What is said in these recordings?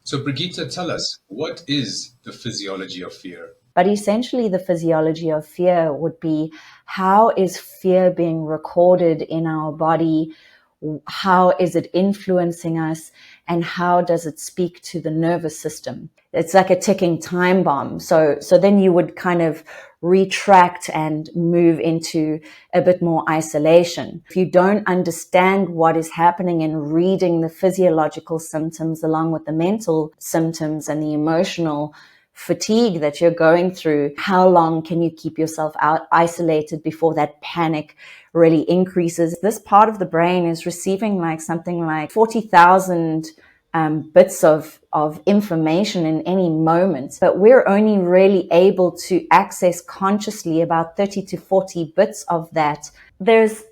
So, Brigitte, tell us, what is the physiology of fear? But essentially, the physiology of fear would be, how is fear being recorded in our body? How is it influencing us? And how does it speak to the nervous system? It's like a ticking time bomb. So then you would kind of retract and move into a bit more isolation. If you don't understand what is happening in reading the physiological symptoms along with the mental symptoms and the emotional fatigue that you're going through, how long can you keep yourself isolated before that panic really increases? This part of the brain is receiving something like 40,000 bits of information in any moment, but we're only really able to access consciously about 30 to 40 bits of that. There's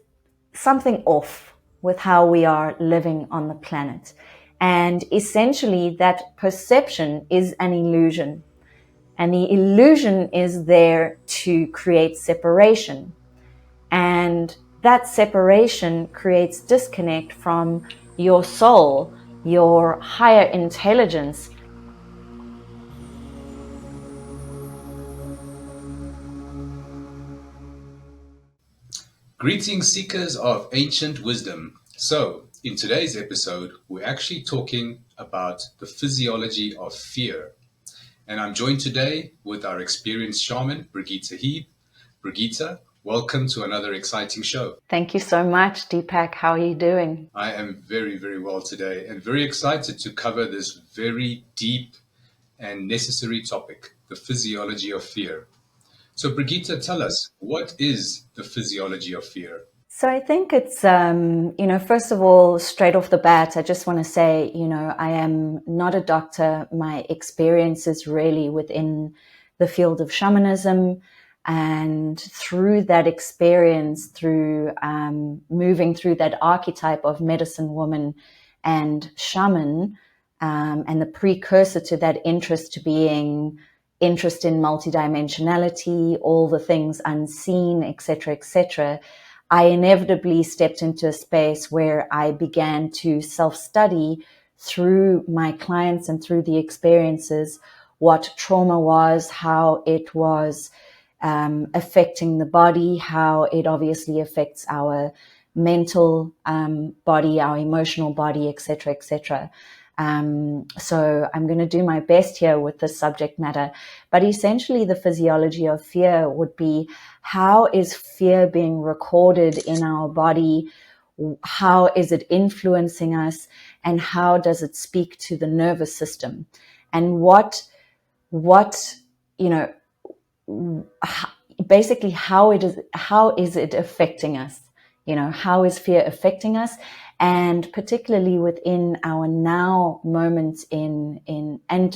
something off with how we are living on the planet. And essentially that perception is an illusion. And the illusion is there to create separation. And that separation creates disconnect from your soul, your higher intelligence. Greetings, seekers of ancient wisdom. So, in today's episode, we're actually talking about the physiology of fear. And I'm joined today with our experienced shaman, Brigitte Heeb. Brigitte, welcome to another exciting show. Thank you so much, Deepak. How are you doing? I am very, very well today and very excited to cover this very deep and necessary topic, the physiology of fear. So, Brigitte, tell us, what is the physiology of fear? So I think it's, first of all, straight off the bat, I just want to say, I am not a doctor. My experience is really within the field of shamanism. And through that experience, through moving through that archetype of medicine woman and shaman, and the precursor to that interest being interest in multidimensionality, all the things unseen, etc., I inevitably stepped into a space where I began to self-study through my clients and through the experiences what trauma was, how it was affecting the body, how it obviously affects our mental body, our emotional body, etc. So I'm going to do my best here with this subject matter. But essentially, the physiology of fear would be, how is fear being recorded in our body? How is it influencing us? And how does it speak to the nervous system? And basically how is it affecting us? How is fear affecting us? And particularly within our now moments and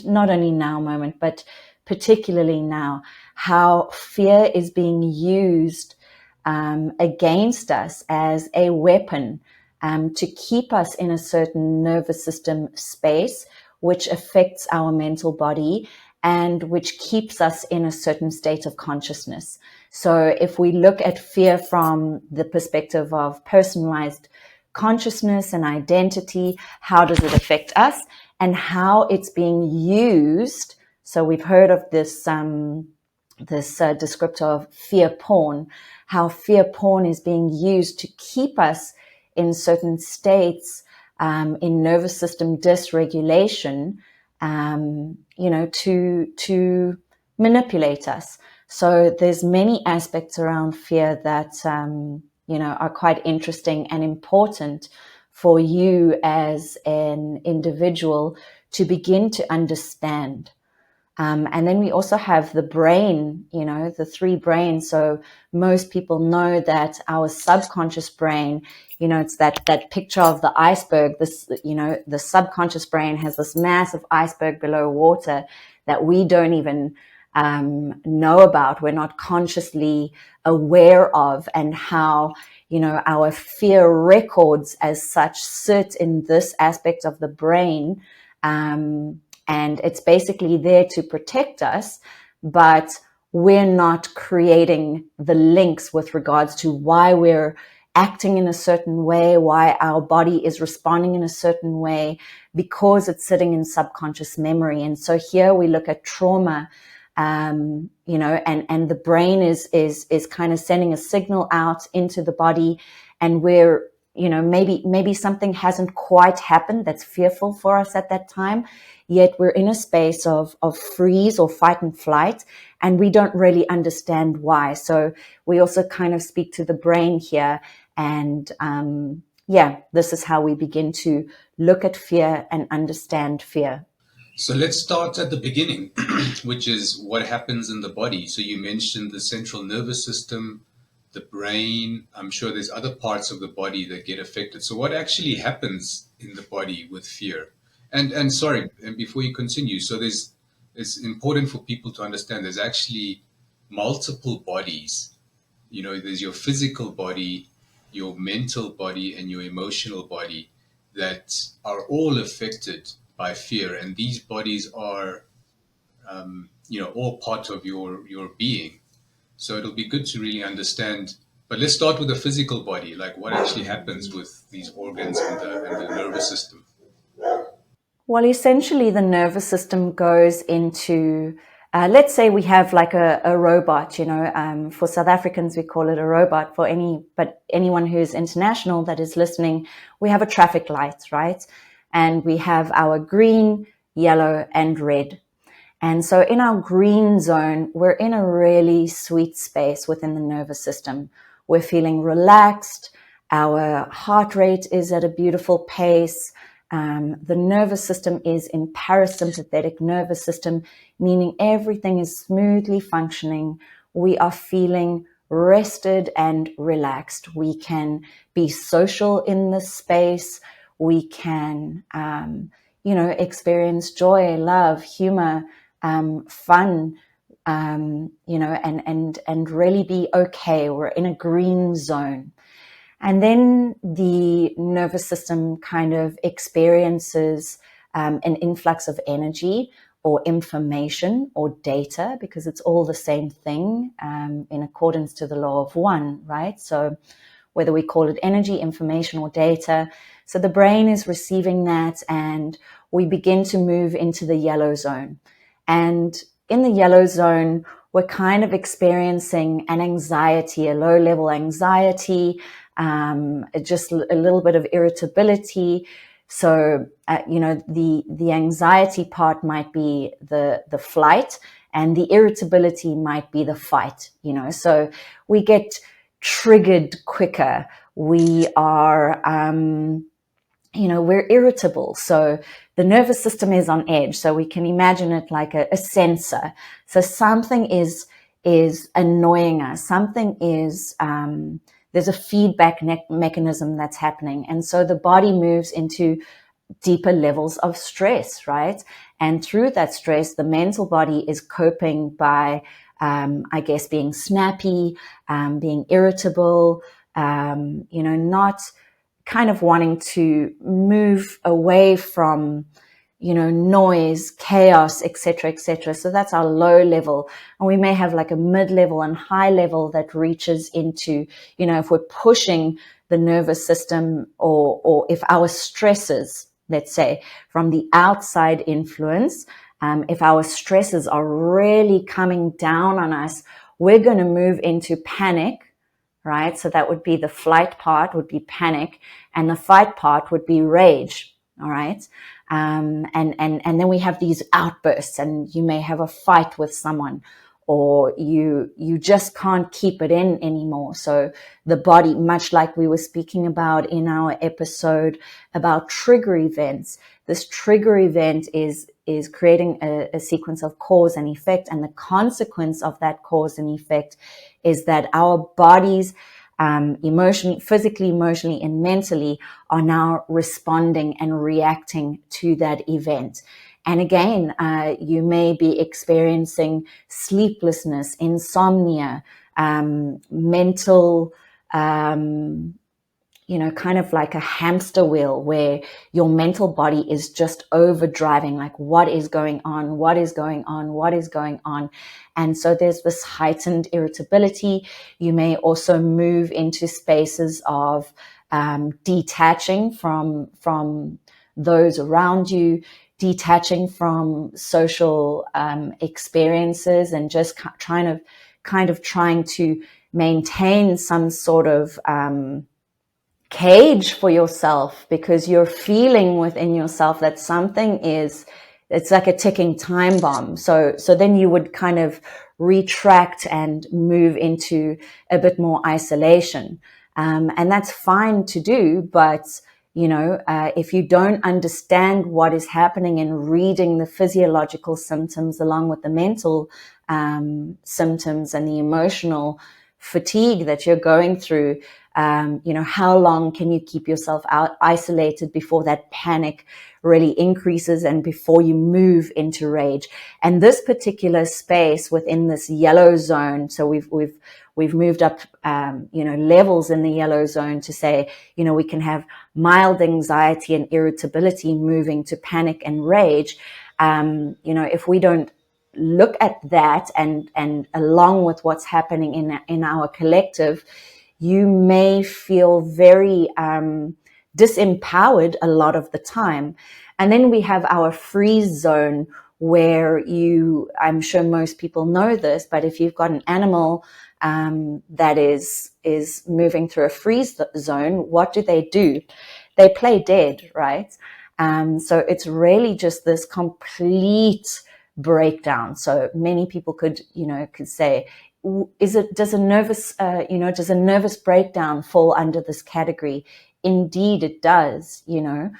not only now moment, but particularly now, how fear is being used against us as a weapon to keep us in a certain nervous system space, which affects our mental body and which keeps us in a certain state of consciousness. So if we look at fear from the perspective of personalized consciousness and identity, how does it affect us and how it's being used? So we've heard of this descriptor of fear porn, how fear porn is being used to keep us in certain states in nervous system dysregulation, to manipulate us. So there's many aspects around fear that, are quite interesting and important for you as an individual to begin to understand. And then we also have the brain, the three brains. So most people know that our subconscious brain, it's that picture of the iceberg. This, the subconscious brain has this massive iceberg below water that we don't even know about. We're not consciously aware of, and how, our fear records as such sit in this aspect of the brain. And it's basically there to protect us, but we're not creating the links with regards to why we're acting in a certain way, why our body is responding in a certain way, because it's sitting in subconscious memory. And so here we look at trauma, and the brain is kind of sending a signal out into the body, and we're, maybe something hasn't quite happened that's fearful for us at that time, yet we're in a space of freeze or fight and flight, and we don't really understand why. So we also kind of speak to the brain here, and this is how we begin to look at fear and understand fear. So let's start at the beginning, which is what happens in the body. So you mentioned the central nervous system, the brain. I'm sure there's other parts of the body that get affected. So what actually happens in the body with fear? And sorry, and before you continue, so it's important for people to understand there's actually multiple bodies. There's your physical body, your mental body, and your emotional body that are all affected by fear. And these bodies are, all part of your being. So it'll be good to really understand. But let's start with the physical body, like what actually happens with these organs and the nervous system. Well, essentially, the nervous system goes into, let's say we have like a robot, for South Africans, we call it a robot. But anyone who's international that is listening, we have a traffic light, right? And we have our green, yellow, and red. And so in our green zone, we're in a really sweet space within the nervous system. We're feeling relaxed. Our heart rate is at a beautiful pace. The nervous system is in parasympathetic nervous system, meaning everything is smoothly functioning. We are feeling rested and relaxed. We can be social in this space. We can, experience joy, love, humor, fun, and really be okay. We're in a green zone. And then the nervous system kind of experiences an influx of energy or information or data, because it's all the same thing in accordance to the law of one, right? So whether we call it energy, information, or data. So the brain is receiving that, and we begin to move into the yellow zone. And in the yellow zone, we're kind of experiencing an anxiety, a low-level anxiety, just a little bit of irritability. So, the anxiety part might be the flight, and the irritability might be the fight, So we get triggered quicker. We are, we're irritable. So the nervous system is on edge. So we can imagine it like a sensor. So something is annoying us. Something is, there's a feedback mechanism that's happening. And so the body moves into deeper levels of stress, right? And through that stress, the mental body is coping by, being snappy, being irritable, not kind of wanting to move away from, noise, chaos, etc., etc. So that's our low level. And we may have like a mid-level and high level that reaches into, if we're pushing the nervous system, or if our stresses, let's say, from the outside influence, if our stresses are really coming down on us, we're going to move into panic, right? So that would be the flight part would be panic, and the fight part would be rage. All right. And then we have these outbursts, and you may have a fight with someone, or you just can't keep it in anymore. So the body, much like we were speaking about in our episode about trigger events, this trigger event is creating a sequence of cause and effect. And the consequence of that cause and effect is that our bodies, physically, emotionally, and mentally, are now responding and reacting to that event. And again, you may be experiencing sleeplessness, insomnia, mental, kind of like a hamster wheel where your mental body is just overdriving, like what is going on, what is going on, what is going on. And so there's this heightened irritability. You may also move into spaces of detaching from those around you, detaching from social experiences, and just trying to maintain some sort of cage for yourself, because you're feeling within yourself that it's like a ticking time bomb. So then you would kind of retract and move into a bit more isolation. And that's fine to do, but if you don't understand what is happening and reading the physiological symptoms along with the mental symptoms and the emotional fatigue that you're going through, how long can you keep yourself isolated before that panic really increases and before you move into rage? And this particular space within this yellow zone, so we've moved up, levels in the yellow zone to say, we can have mild anxiety and irritability moving to panic and rage. If we don't look at that and along with what's happening in our collective, you may feel very disempowered a lot of the time. And then we have our freeze zone, where I'm sure most people know this, but if you've got an animal that is moving through a freeze zone, what do? They play dead, right? So it's really just this complete breakdown. So many people could say, does a nervous breakdown fall under this category? Indeed it does. The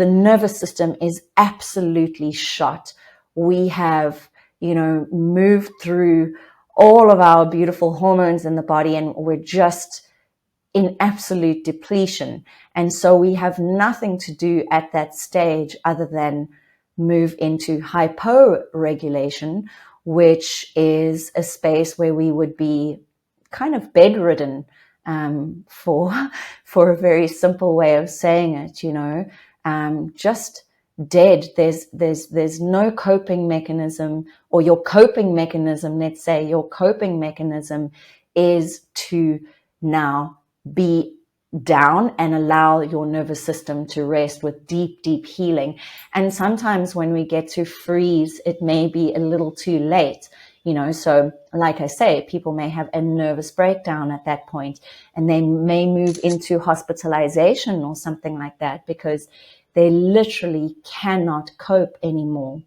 nervous system is absolutely shot. We have moved through all of our beautiful hormones in the body, and we're just in absolute depletion. And so we have nothing to do at that stage other than move into hyporegulation, which is a space where we would be kind of bedridden, for a very simple way of saying it, just dead. There's no coping mechanism, or your coping mechanism, let's say your coping mechanism is to now be down and allow your nervous system to rest with deep healing. And sometimes when we get to freeze, it may be a little too late. So like I say, people may have a nervous breakdown at that point, and they may move into hospitalization or something like that, because they literally cannot cope anymore.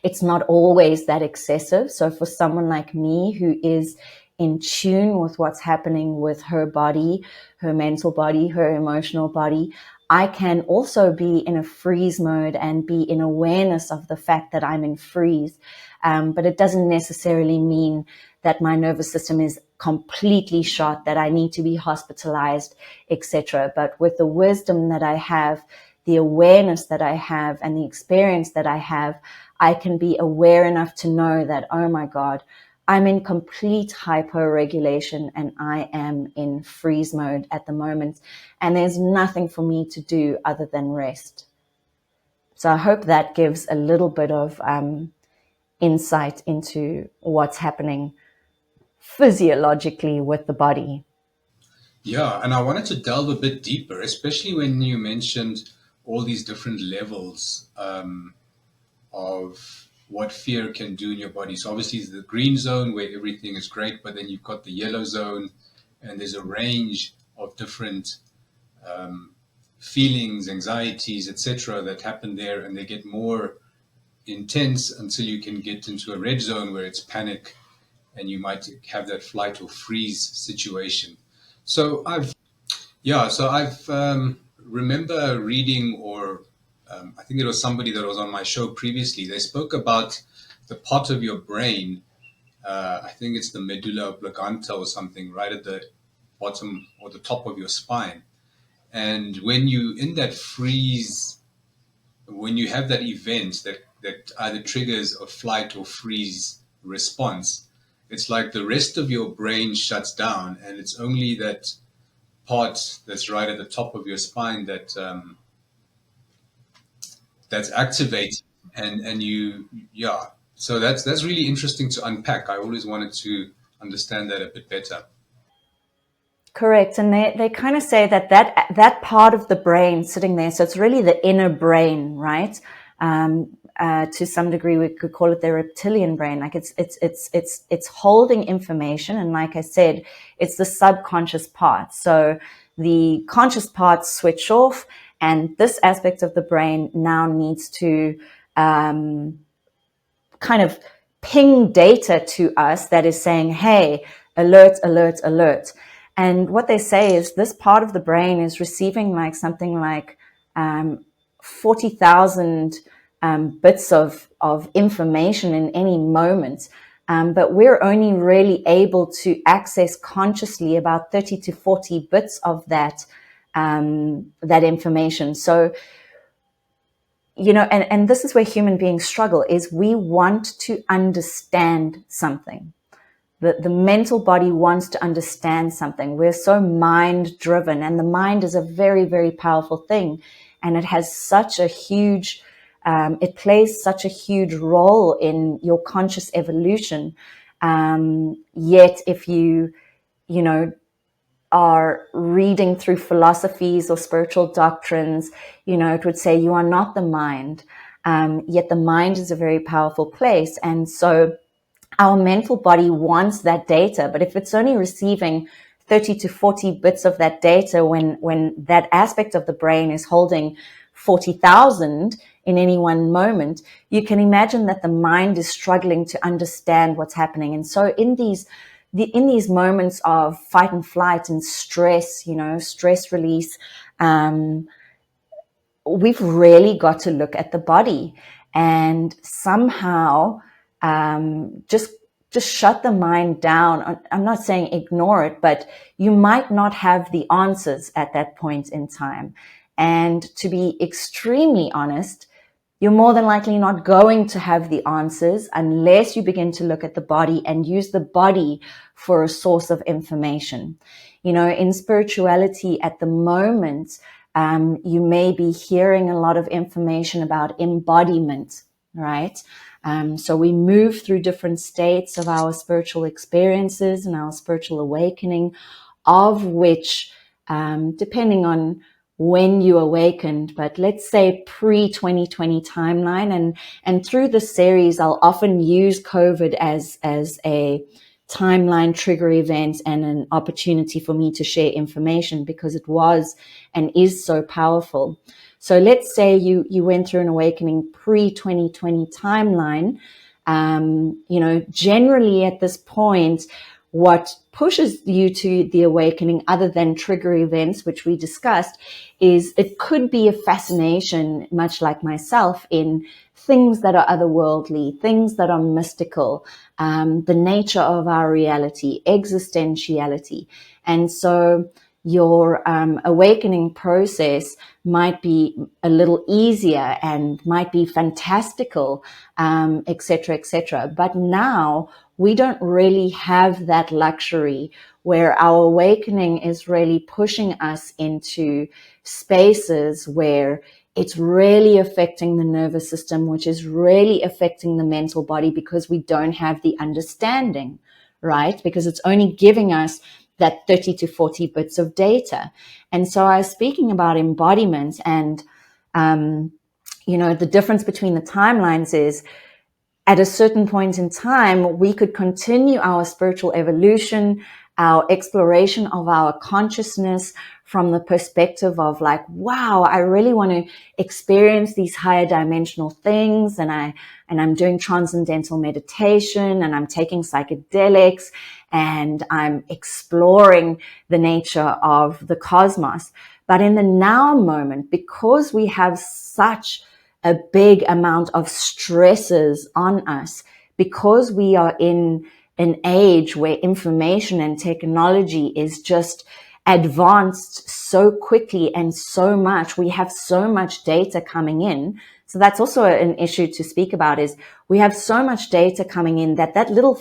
It's not always that excessive. So for someone like me who is in tune with what's happening with her body, her mental body, her emotional body, I can also be in a freeze mode and be in awareness of the fact that I'm in freeze. But it doesn't necessarily mean that my nervous system is completely shot, that I need to be hospitalized, etc. But with the wisdom that I have, the awareness that I have, and the experience that I have, I can be aware enough to know that, oh my God, I'm in complete hyporegulation and I am in freeze mode at the moment. And there's nothing for me to do other than rest. So I hope that gives a little bit of insight into what's happening physiologically with the body. Yeah, and I wanted to delve a bit deeper, especially when you mentioned all these different levels of what fear can do in your body. So obviously it's the green zone where everything is great, but then you've got the yellow zone, and there's a range of different feelings, anxieties, etc., that happen there, and they get more intense until you can get into a red zone where it's panic, and you might have that flight or freeze situation. So I've remember reading, or I think it was somebody that was on my show previously. They spoke about the part of your brain. I think it's the medulla oblongata or something, right at the bottom or the top of your spine. And when you in that freeze, when you have that event that either triggers a flight or freeze response, it's like the rest of your brain shuts down, and it's only that part that's right at the top of your spine that that's activated, and you, yeah. So that's really interesting to unpack. I always wanted to understand that a bit better. Correct. And they kind of say that part of the brain sitting there, so it's really the inner brain, right? To some degree, we could call it the reptilian brain. Like it's holding information. And like I said, it's the subconscious part. So the conscious parts switch off, and this aspect of the brain now needs to kind of ping data to us that is saying, hey, alert, alert, alert. And what they say is this part of the brain is receiving like something like 40,000 bits of information in any moment. But we're only really able to access consciously about 30 to 40 bits of that information. So, and this is where human beings struggle, is we want to understand something. The mental body wants to understand something. We're so mind driven, and the mind is a very, very powerful thing. And it has such a huge, it plays such a huge role in your conscious evolution. Yet if you are reading through philosophies or spiritual doctrines, it would say you are not the mind. Yet the mind is a very powerful place. And so our mental body wants that data, but if it's only receiving 30 to 40 bits of that data when that aspect of the brain is holding 40,000 in any one moment, you can imagine that the mind is struggling to understand what's happening. And so in these moments of fight and flight and stress, stress release, we've really got to look at the body and somehow just shut the mind down. I'm not saying ignore it, but you might not have the answers at that point in time. And to be extremely honest, you're more than likely not going to have the answers unless you begin to look at the body and use the body for a source of information. In spirituality at the moment, you may be hearing a lot of information about embodiment, right? So we move through different states of our spiritual experiences and our spiritual awakening, of which, depending on when you awakened, but let's say pre-2020 timeline, and through the series, I'll often use COVID as a timeline trigger event and an opportunity for me to share information because it was and is so powerful. So let's say you went through an awakening pre-2020 timeline. Generally at this point, what pushes you to the awakening, other than trigger events, which we discussed, is it could be a fascination, much like myself, in things that are otherworldly, things that are mystical, the nature of our reality, existentiality. And so your awakening process might be a little easier and might be fantastical, et cetera, et cetera. But now we don't really have that luxury where our awakening is really pushing us into spaces where it's really affecting the nervous system, which is really affecting the mental body because we don't have the understanding, right? Because it's only giving us that 30 to 40 bits of data. And so I was speaking about embodiment, and, the difference between the timelines is at a certain point in time, we could continue our spiritual evolution, our exploration of our consciousness from the perspective of like, wow, I really want to experience these higher dimensional things. And I'm doing transcendental meditation, and I'm taking psychedelics, and I'm exploring the nature of the cosmos. But in the now moment, because we have such a big amount of stresses on us, because we are in an age where information and technology is just advanced so quickly and so much, we have so much data coming in. So that's also an issue to speak about, is we have so much data coming in that little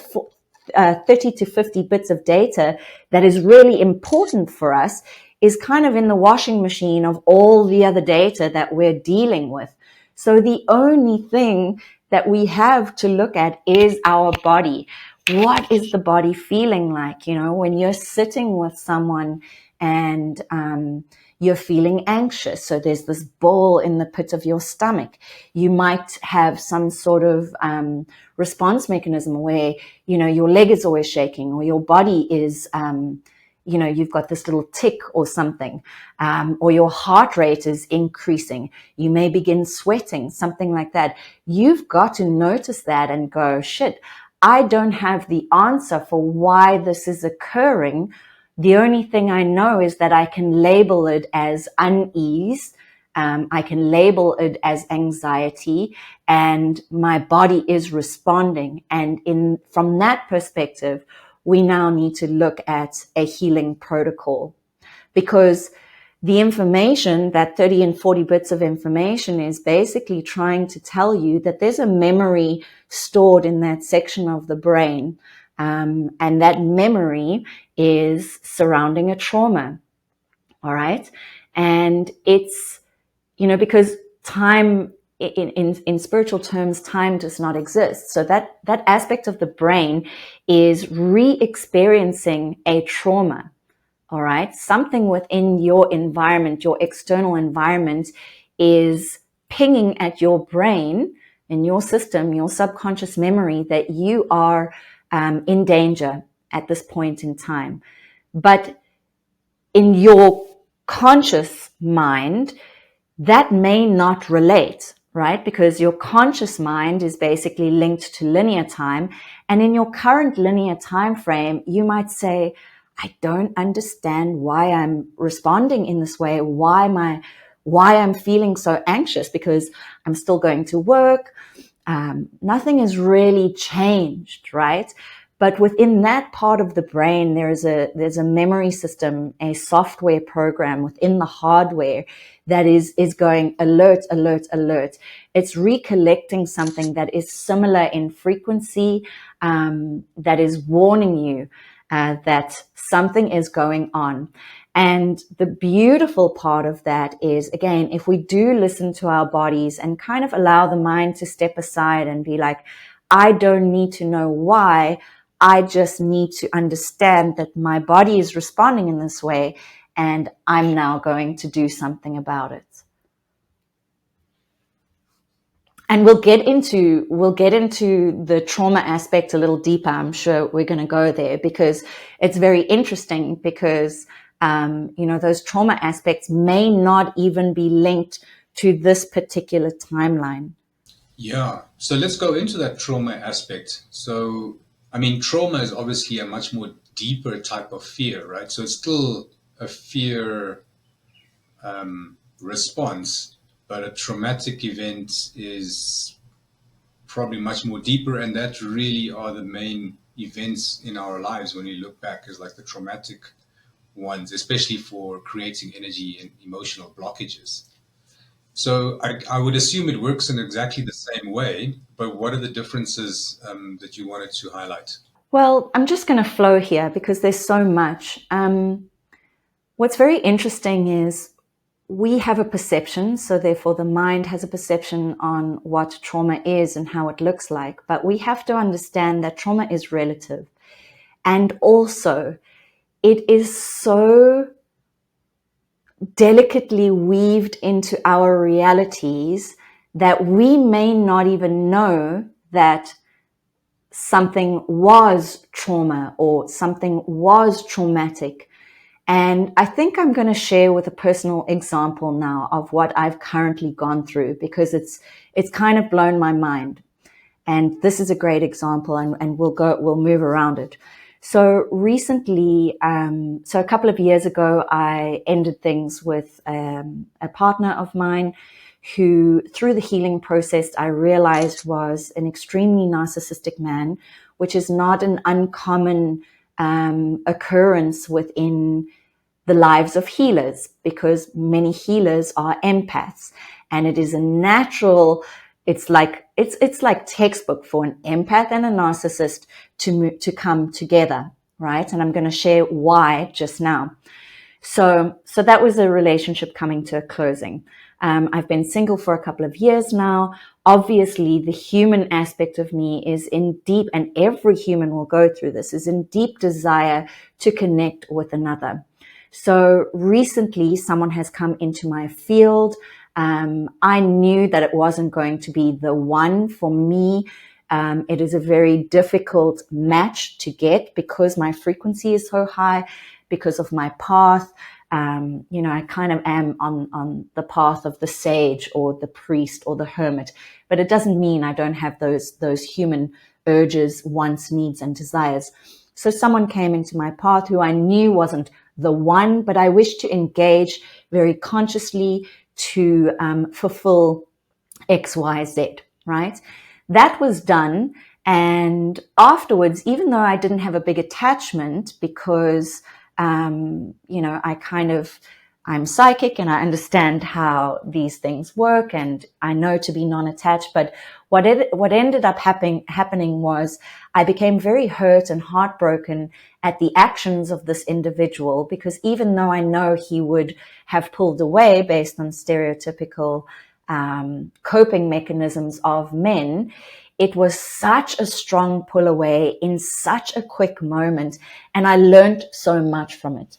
30 to 50 bits of data that is really important for us is kind of in the washing machine of all the other data that we're dealing with. So the only thing that we have to look at is our body. What is the body feeling like? You know, when you're sitting with someone and you're feeling anxious, so there's this ball in the pit of your stomach, you might have some sort of response mechanism where, you know, your leg is always shaking, or your body is you know, you've got this little tick or something, or your heart rate is increasing. You may begin sweating, something like that. You've got to notice that and go, shit, I don't have the answer for why this is occurring. The only thing I know is that I can label it as unease. I can label it as anxiety, and my body is responding. And from that perspective, we now need to look at a healing protocol, because the information, that 30 and 40 bits of information, is basically trying to tell you that there's a memory stored in that section of the brain. And that memory is surrounding a trauma. All right. And it's, you know, because time, in spiritual terms, time does not exist. So that aspect of the brain is re-experiencing a trauma. All right. Something within your environment, your external environment, is pinging at your brain, in your system, your subconscious memory, that you are in danger at this point in time. But in your conscious mind, that may not relate, right? Because your conscious mind is basically linked to linear time. And in your current linear time frame, you might say, I don't understand why I'm responding in this way, why I'm feeling so anxious, because I'm still going to work. Nothing has really changed, right? But within that part of the brain, there's a memory system, a software program within the hardware that is going alert, alert, alert. It's recollecting something that is similar in frequency, that is warning you that something is going on. And the beautiful part of that is, again, if we do listen to our bodies and kind of allow the mind to step aside and be like, I don't need to know why, I just need to understand that my body is responding in this way, and I'm now going to do something about it. And we'll get into the trauma aspect a little deeper. I'm sure we're going to go there, because it's very interesting, because you know, those trauma aspects may not even be linked to this particular timeline. Yeah, so let's go into that trauma aspect. So, I mean, trauma is obviously a much more deeper type of fear, right? So it's still a fear response, but a traumatic event is probably much more deeper, and that really are the main events in our lives when we look back, is like the traumatic ones, especially for creating energy and emotional blockages. So I would assume it works in exactly the same way, but what are the differences that you wanted to highlight? Well, I'm just going to flow here because there's so much. What's very interesting is we have a perception, so therefore the mind has a perception on what trauma is and how it looks like, but we have to understand that trauma is relative. And also, it is so delicately weaved into our realities that we may not even know that something was trauma or something was traumatic. And I think I'm going to share with a personal example now of what I've currently gone through, because it's kind of blown my mind. And this is a great example, and we'll move around it. So recently, so a couple of years ago, I ended things with a partner of mine who, through the healing process, I realized was an extremely narcissistic man, which is not an uncommon occurrence within the lives of healers, because many healers are empaths, and it is a natural. It's like textbook for an empath and a narcissist to come together, right? And I'm going to share why just now. So that was a relationship coming to a closing. I've been single for a couple of years now. Obviously, the human aspect of me is in deep, and every human will go through this, is in deep desire to connect with another. So recently, someone has come into my field. I knew that it wasn't going to be the one for me. It is a very difficult match to get because my frequency is so high, because of my path. I kind of am on the path of the sage or the priest or the hermit, but it doesn't mean I don't have those human urges, wants, needs, and desires. So someone came into my path who I knew wasn't the one, but I wished to engage very consciously to fulfill X, Y, Z, right? That was done. And afterwards, even though I didn't have a big attachment because I'm psychic and I understand how these things work and I know to be non-attached. But what ended up happening was I became very hurt and heartbroken at the actions of this individual, because even though I know he would have pulled away based on stereotypical coping mechanisms of men, it was such a strong pull away in such a quick moment, and I learned so much from it.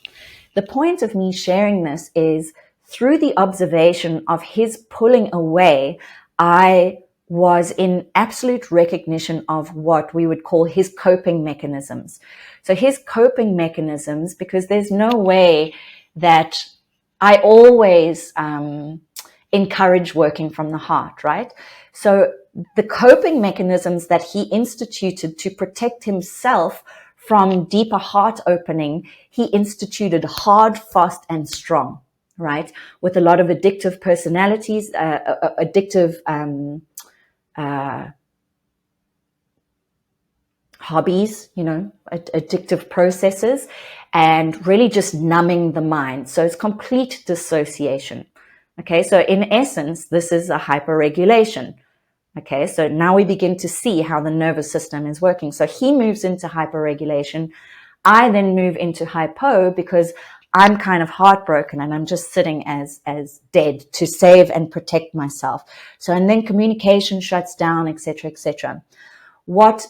The point of me sharing this is through the observation of his pulling away, I was in absolute recognition of what we would call his coping mechanisms. So his coping mechanisms, because there's no way that I always encourage working from the heart, right? So the coping mechanisms that he instituted to protect himself from deeper heart opening, he instituted hard, fast, and strong, right? With a lot of addictive personalities, addictive hobbies, addictive processes, and really just numbing the mind. So it's complete dissociation. Okay, so in essence, this is a hyperregulation. Okay, so now we begin to see how the nervous system is working. So he moves into hyperregulation. I then move into hypo because I'm kind of heartbroken and I'm just sitting as dead to save and protect myself. So, and then communication shuts down, etc., etc. What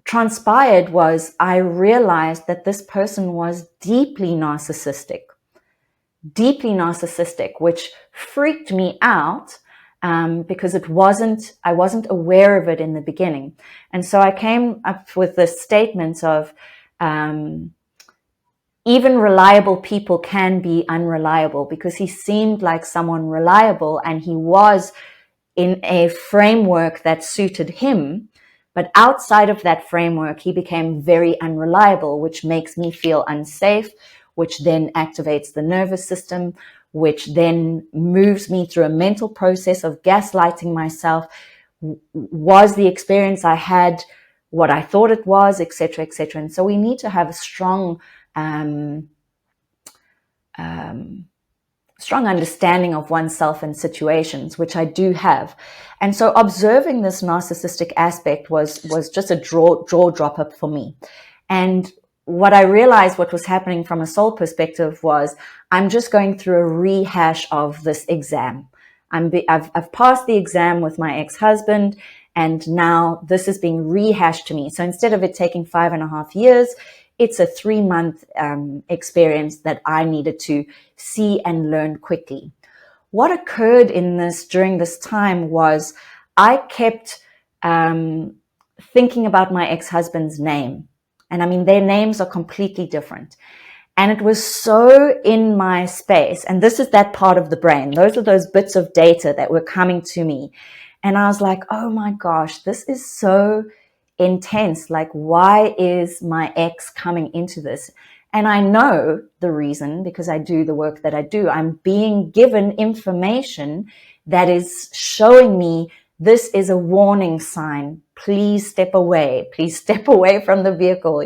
transpired was I realized that this person was deeply narcissistic, which freaked me out. Because I wasn't aware of it in the beginning. And so I came up with this statement of even reliable people can be unreliable, because he seemed like someone reliable and he was in a framework that suited him. But outside of that framework, he became very unreliable, which makes me feel unsafe, which then activates the nervous system, which then moves me through a mental process of gaslighting myself. Was the experience I had what I thought it was, etc., etc. And so we need to have a strong understanding of oneself and situations, which I do have. And so observing this narcissistic aspect was just a jaw dropper for me. And what I realized what was happening from a soul perspective was I'm just going through a rehash of this exam. I've passed the exam with my ex-husband, and now this is being rehashed to me. So instead of it taking 5.5 years, it's a 3-month experience that I needed to see and learn quickly. What occurred during this time was I kept thinking about my ex-husband's name. And I mean, their names are completely different. And it was so in my space. And this is that part of the brain. Those are those bits of data that were coming to me. And I was like, oh my gosh, this is so intense. Like, why is my ex coming into this? And I know the reason, because I do the work that I do. I'm being given information that is showing me this is a warning sign. Please step away. Please step away from the vehicle,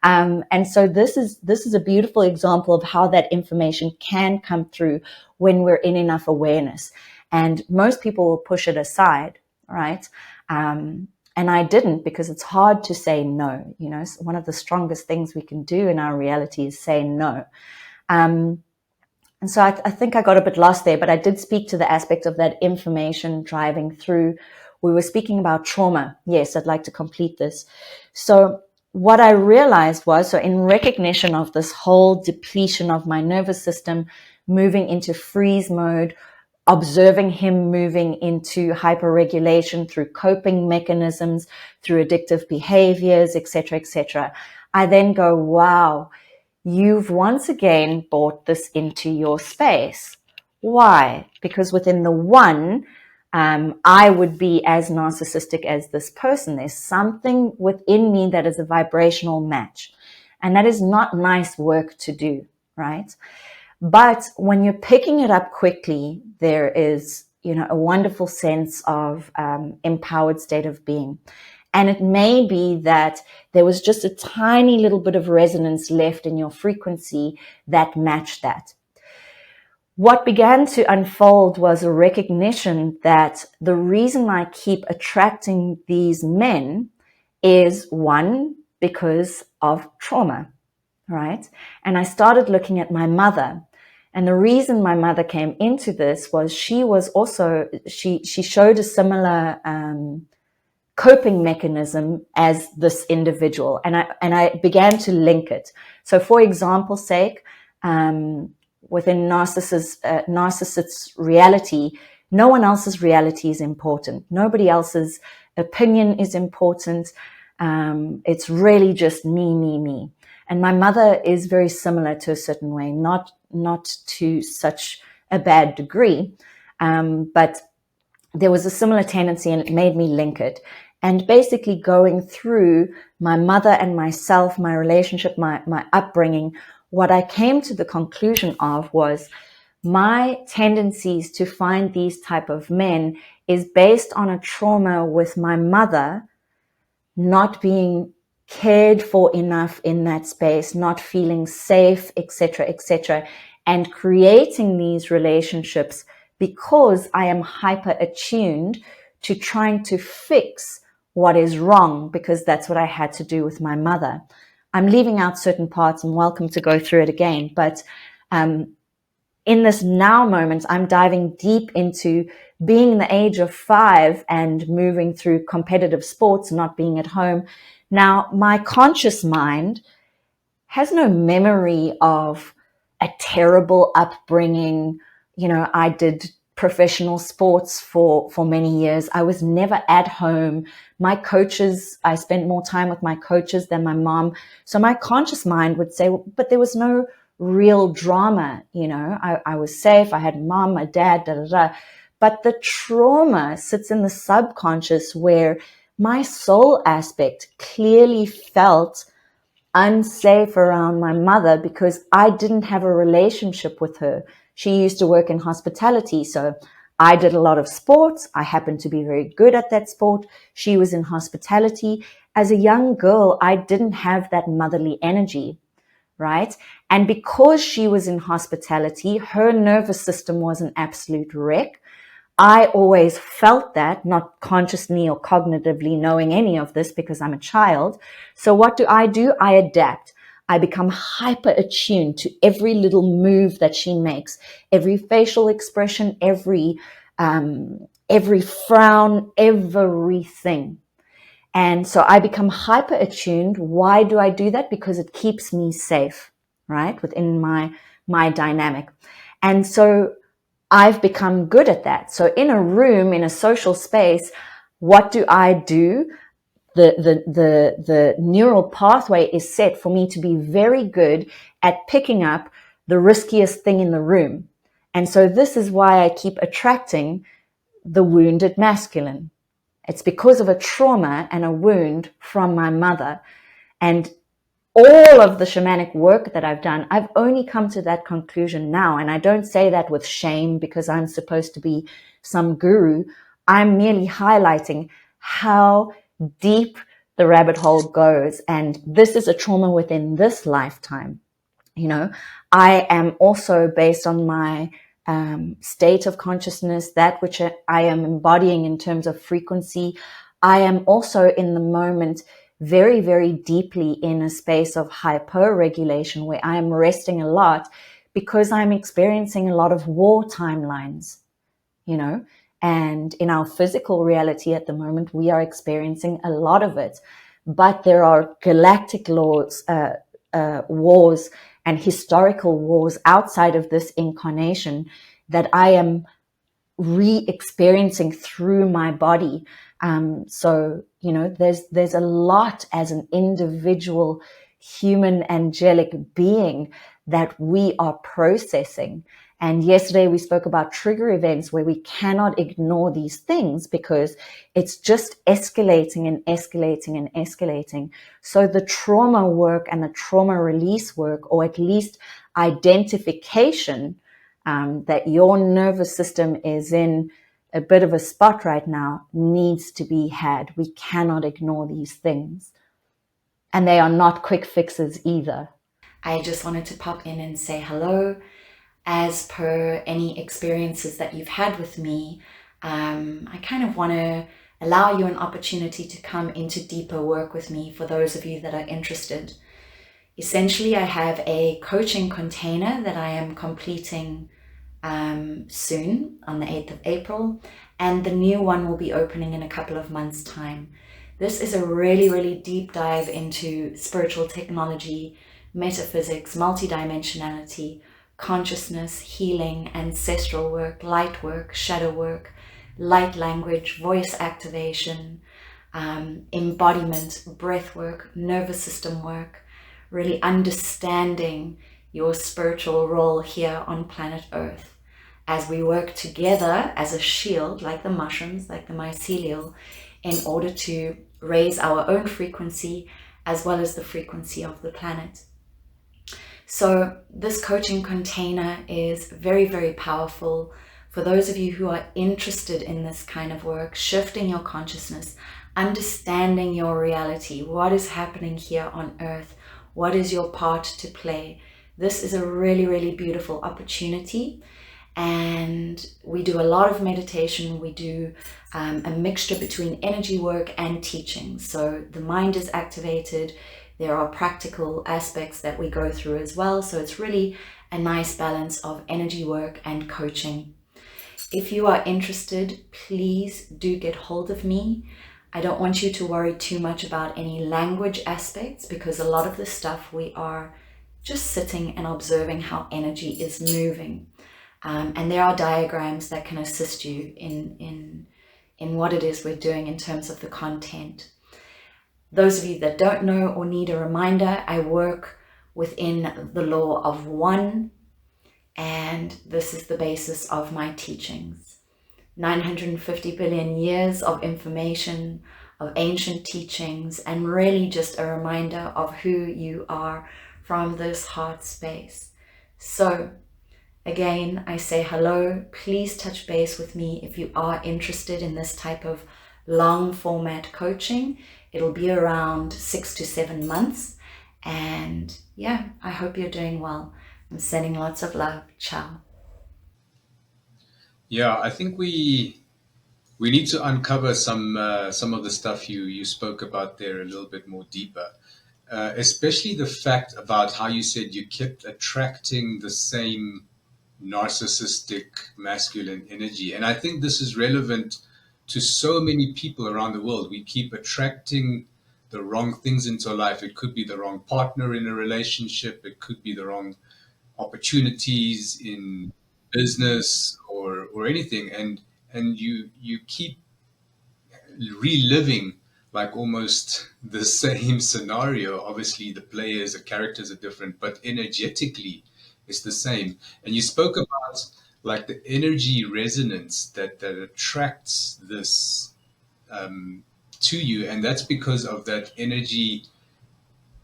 And so this is a beautiful example of how that information can come through when we're in enough awareness. And most people will push it aside, right? And I didn't, because it's hard to say no. You know, one of the strongest things we can do in our reality is say no. And so I think I got a bit lost there, but I did speak to the aspect of that information driving through. We were speaking about trauma. Yes, I'd like to complete this. So what I realized was, so in recognition of this whole depletion of my nervous system, moving into freeze mode, observing him moving into hyperregulation through coping mechanisms, through addictive behaviors, etc., I then go, wow, you've once again brought this into your space. Why? Because within the one, I would be as narcissistic as this person. There's something within me that is a vibrational match. And that is not nice work to do, right? But when you're picking it up quickly, there is, you know, a wonderful sense of empowered state of being. And it may be that there was just a tiny little bit of resonance left in your frequency that matched that. What began to unfold was a recognition that the reason I keep attracting these men is, one, because of trauma, right? And I started looking at my mother. And the reason my mother came into this was she was also, she showed a similar coping mechanism as this individual. And I began to link it. So for example's sake, within narcissist's reality, no one else's reality is important. Nobody else's opinion is important. It's really just me. And my mother is very similar to a certain way, not to such a bad degree, but there was a similar tendency, and it made me link it. And basically going through my mother and myself, my relationship, my upbringing, what I came to the conclusion of was my tendencies to find these type of men is based on a trauma with my mother not being cared for enough in that space, not feeling safe, etc., and creating these relationships because I am hyper attuned to trying to fix what is wrong, because that's what I had to do with my mother. I'm leaving out certain parts and welcome to go through it again. But in this now moment, I'm diving deep into being the age of 5 and moving through competitive sports, not being at home. Now, my conscious mind has no memory of a terrible upbringing. You know, I did professional sports for many years. I was never at home. My coaches, I spent more time with my coaches than my mom. So my conscious mind would say, but there was no real drama. You know, I was safe. I had mom, a dad, But the trauma sits in the subconscious, where my soul aspect clearly felt unsafe around my mother because I didn't have a relationship with her. She used to work in hospitality, so I did a lot of sports. I happened to be very good at that sport. She was in hospitality. As a young girl, I didn't have that motherly energy, right? And because she was in hospitality, her nervous system was an absolute wreck. I always felt that, not consciously or cognitively knowing any of this because I'm a child. So what do? I adapt. I become hyper attuned to every little move that she makes, every facial expression, every frown, everything. And so I become hyper attuned. Why do I do that? Because it keeps me safe, right? Within my dynamic. And so I've become good at that. So in a room, in a social space, what do? The neural pathway is set for me to be very good at picking up the riskiest thing in the room. And so this is why I keep attracting the wounded masculine. It's because of a trauma and a wound from my mother. And all of the shamanic work that I've done, I've only come to that conclusion now. And I don't say that with shame because I'm supposed to be some guru. I'm merely highlighting how deep the rabbit hole goes. And this is a trauma within this lifetime. You know, I am also, based on my state of consciousness, that which I am embodying in terms of frequency, I am also in the moment very, very deeply in a space of hyper-regulation where I am resting a lot because I'm experiencing a lot of war timelines, and in our physical reality at the moment, we are experiencing a lot of it. But there are galactic laws, wars and historical wars outside of this incarnation that I am re-experiencing through my body. So there's a lot as an individual human angelic being that we are processing. And yesterday we spoke about trigger events where we cannot ignore these things because it's just escalating and escalating and escalating. So the trauma work and the trauma release work, or at least identification, that your nervous system is in a bit of a spot right now, needs to be had. We cannot ignore these things. And they are not quick fixes either. I just wanted to pop in and say hello. As per any experiences that you've had with me, I kind of want to allow you an opportunity to come into deeper work with me for those of you that are interested. Essentially, I have a coaching container that I am completing soon on the 8th of April, and the new one will be opening in a couple of months' time. This is a really, really deep dive into spiritual technology, metaphysics, multidimensionality, consciousness, healing, ancestral work, light work, shadow work, light language, voice activation, embodiment, breath work, nervous system work, really understanding your spiritual role here on planet Earth as we work together as a shield, like the mushrooms, like the mycelial, in order to raise our own frequency as well as the frequency of the planet. So this coaching container is very, very powerful for those of you who are interested in this kind of work, shifting your consciousness, understanding your reality, what is happening here on Earth, what is your part to play. This is a really, really beautiful opportunity. And we do a lot of meditation. We do a mixture between energy work and teaching. So the mind is activated. There are practical aspects that we go through as well. So it's really a nice balance of energy work and coaching. If you are interested, please do get hold of me. I don't want you to worry too much about any language aspects because a lot of the stuff we are just sitting and observing how energy is moving. And there are diagrams that can assist you in what it is we're doing in terms of the content. Those of you that don't know or need a reminder, I work within the law of one, and this is the basis of my teachings. 950 billion years of information, of ancient teachings, and really just a reminder of who you are from this heart space. So again, I say hello. Please touch base with me if you are interested in this type of long format coaching. It'll be around 6 to 7 months. And yeah, I hope you're doing well. I'm sending lots of love. Ciao. Yeah, I think we need to uncover some of the stuff you spoke about there a little bit more deeper. Especially the fact about how you said you kept attracting the same narcissistic masculine energy. And I think this is relevant to so many people around the world. We keep attracting the wrong things into our life. It could be the wrong partner in a relationship, it could be the wrong opportunities in business or anything. And you keep reliving like almost the same scenario. Obviously, the players, the characters are different, but energetically, it's the same. And you spoke about like the energy resonance that attracts this to you, and that's because of that energy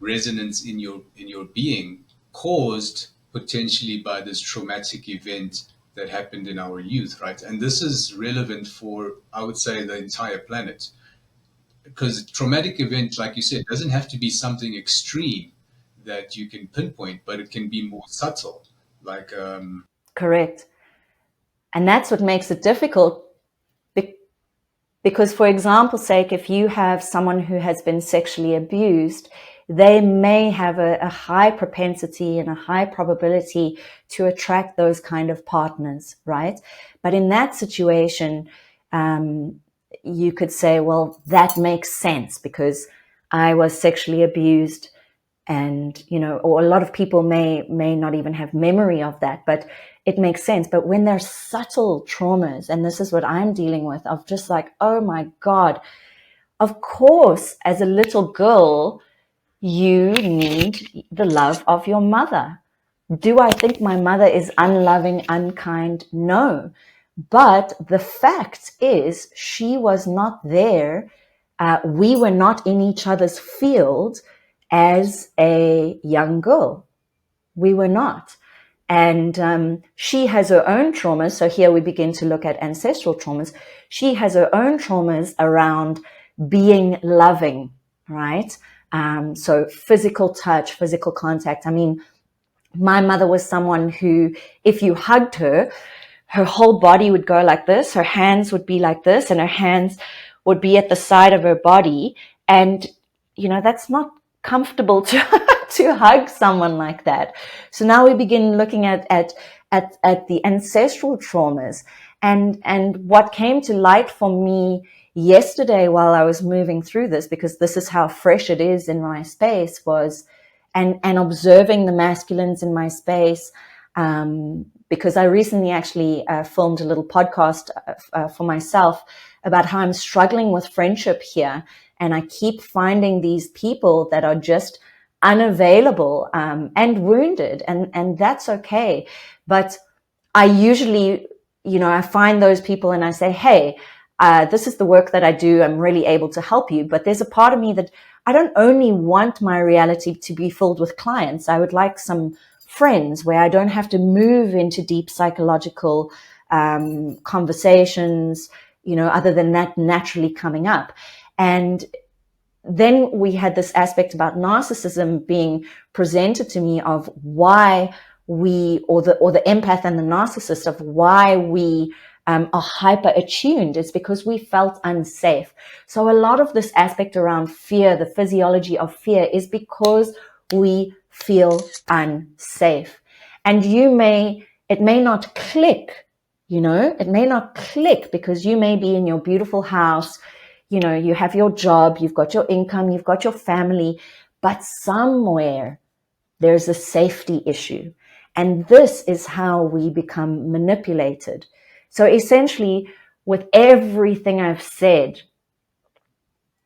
resonance in your being caused potentially by this traumatic event that happened in our youth, right? And this is relevant for, I would say, the entire planet, because traumatic event, like you said, doesn't have to be something extreme that you can pinpoint, but it can be more subtle. Like, Correct. And that's what makes it difficult Because, for example's sake, if you have someone who has been sexually abused, they may have a high propensity and a high probability to attract those kind of partners, right? But in that situation, you could say, well, that makes sense because I was sexually abused, and, you know, or a lot of people may not even have memory of that, but it makes sense. But when there's subtle traumas, and this is what I'm dealing with, of just like, oh my God, of course, as a little girl, you need the love of your mother. Do I think my mother is unloving, unkind? No. But the fact is, she was not there. We were not in each other's field as a young girl. We were not. And she has her own traumas. So here we begin to look at ancestral traumas. She has her own traumas around being loving, right? So physical touch, physical contact. I mean, my mother was someone who, if you hugged her, her whole body would go like this, her hands would be like this, and her hands would be at the side of her body. And, you know, that's not comfortable to to hug someone like that. So now we begin looking at the ancestral traumas. And what came to light for me yesterday while I was moving through this, because this is how fresh it is in my space, was and observing the masculines in my space, because I recently actually filmed a little podcast for myself about how I'm struggling with friendship here, and I keep finding these people that are just unavailable and wounded, and that's okay. But I usually, you know, I find those people and I say, hey, this is the work that I do. I'm really able to help you. But there's a part of me that I don't only want my reality to be filled with clients. I would like some friends where I don't have to move into deep psychological conversations, you know, other than that naturally coming up. And then we had this aspect about narcissism being presented to me of why we, or the empath and the narcissist, of why we are hyper attuned. It's because we felt unsafe. So a lot of this aspect around fear, the physiology of fear, is because we feel unsafe. And it may not click, you know, it may not click because you may be in your beautiful house, you know, you have your job, you've got your income, you've got your family, but somewhere there's a safety issue. And this is how we become manipulated. So essentially, with everything I've said,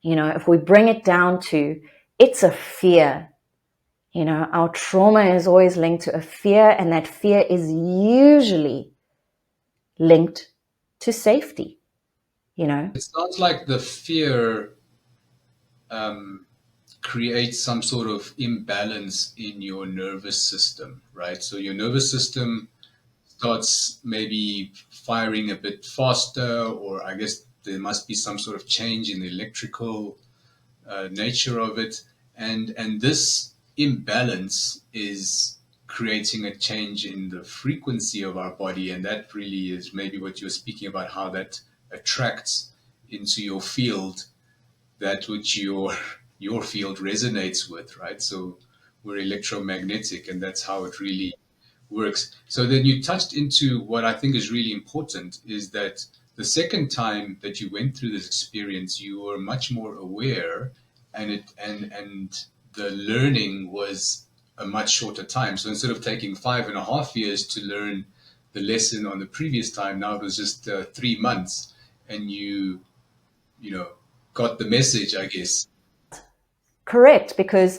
you know, if we bring it down to, it's a fear. You know, our trauma is always linked to a fear, and that fear is usually linked to safety, you know. It sounds like the fear creates some sort of imbalance in your nervous system, right? So your nervous system starts maybe firing a bit faster, or I guess there must be some sort of change in the electrical nature of it. And this imbalance is creating a change in the frequency of our body. And that really is maybe what you're speaking about, how that attracts into your field that which your field resonates with, right? So we're electromagnetic, and that's how it really works. So then you touched into what I think is really important, is that the second time that you went through this experience, you were much more aware, and the learning was a much shorter time. So instead of taking 5.5 years to learn the lesson on the previous time, now it was just 3 months, and you got the message, I guess. Correct, because,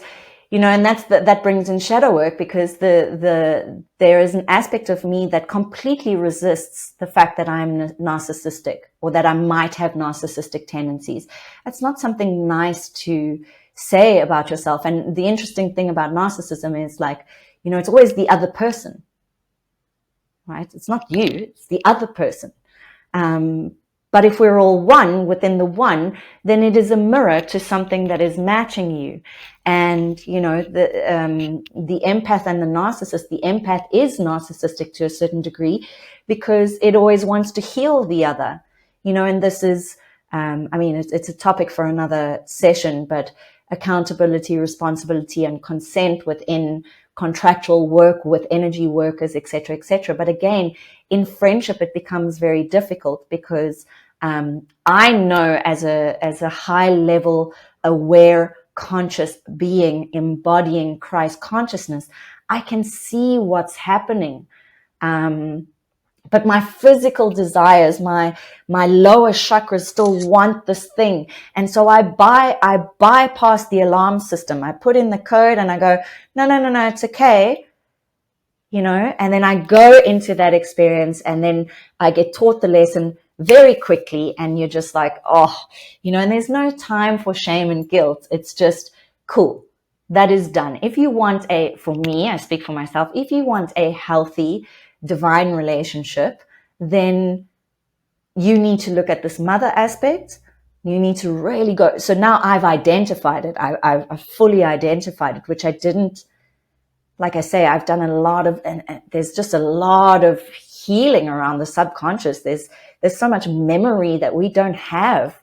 you know, and that brings in shadow work, because there is an aspect of me that completely resists the fact that I'm narcissistic, or that I might have narcissistic tendencies. That's not something nice to say about yourself. And the interesting thing about narcissism is, like, you know, it's always the other person, right? It's not you, it's the other person. But if we're all one within the one, then it is a mirror to something that is matching you. And, you know, the empath and the narcissist, the empath is narcissistic to a certain degree because it always wants to heal the other, you know, and this is I mean, it's a topic for another session, but accountability, responsibility, and consent within contractual work with energy workers, etc., etc. But again, in friendship, it becomes very difficult because I know as a high level, aware, conscious being embodying Christ consciousness, I can see what's happening. But my physical desires, my lower chakras still want this thing. And so I bypass the alarm system. I put in the code and I go, no, it's okay. And then I go into that experience and then I get taught the lesson very quickly. And you're just like, and there's no time for shame and guilt. It's just cool. That is done. If you want for me, I speak for myself, if you want a healthy, divine relationship, then you need to look at this mother aspect. You need to really go. So now I've identified it. I've fully identified it, which I didn't. Like I say, I've done a lot of, and there's just a lot of healing around the subconscious. There's so much memory that we don't have.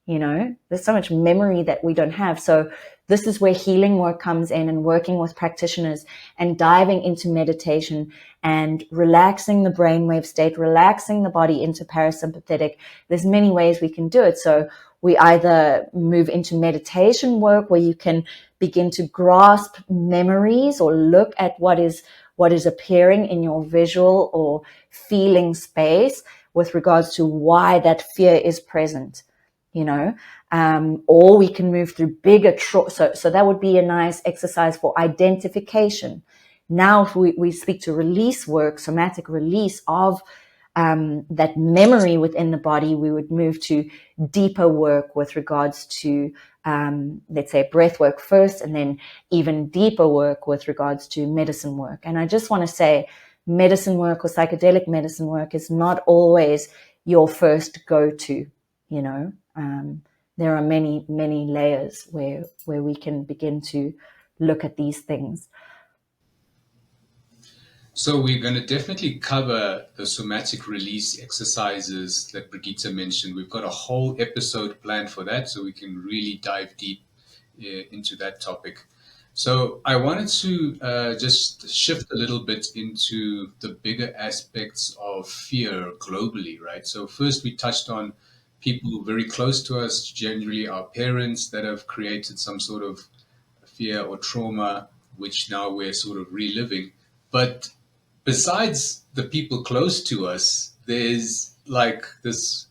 There's so much memory that we don't have. So this is where healing work comes in, and working with practitioners and diving into meditation and relaxing the brainwave state, relaxing the body into parasympathetic. There's many ways we can do it. So we either move into meditation work where you can begin to grasp memories or look at what is appearing in your visual or feeling space with regards to why that fear is present. Or we can move through bigger so that would be a nice exercise for identification. Now, if we speak to release work, somatic release of that memory within the body, we would move to deeper work with regards to, let's say, breath work first, and then even deeper work with regards to medicine work. And I just want to say, medicine work or psychedelic medicine work is not always your first go-to. There are many, many layers where we can begin to look at these things. So we're going to definitely cover the somatic release exercises that Brigitte mentioned. We've got a whole episode planned for that, so we can really dive deep into that topic. So I wanted to just shift a little bit into the bigger aspects of fear globally, right? So first we touched on people very close to us, generally our parents, that have created some sort of fear or trauma, which now we're sort of reliving. But besides the people close to us, there's like this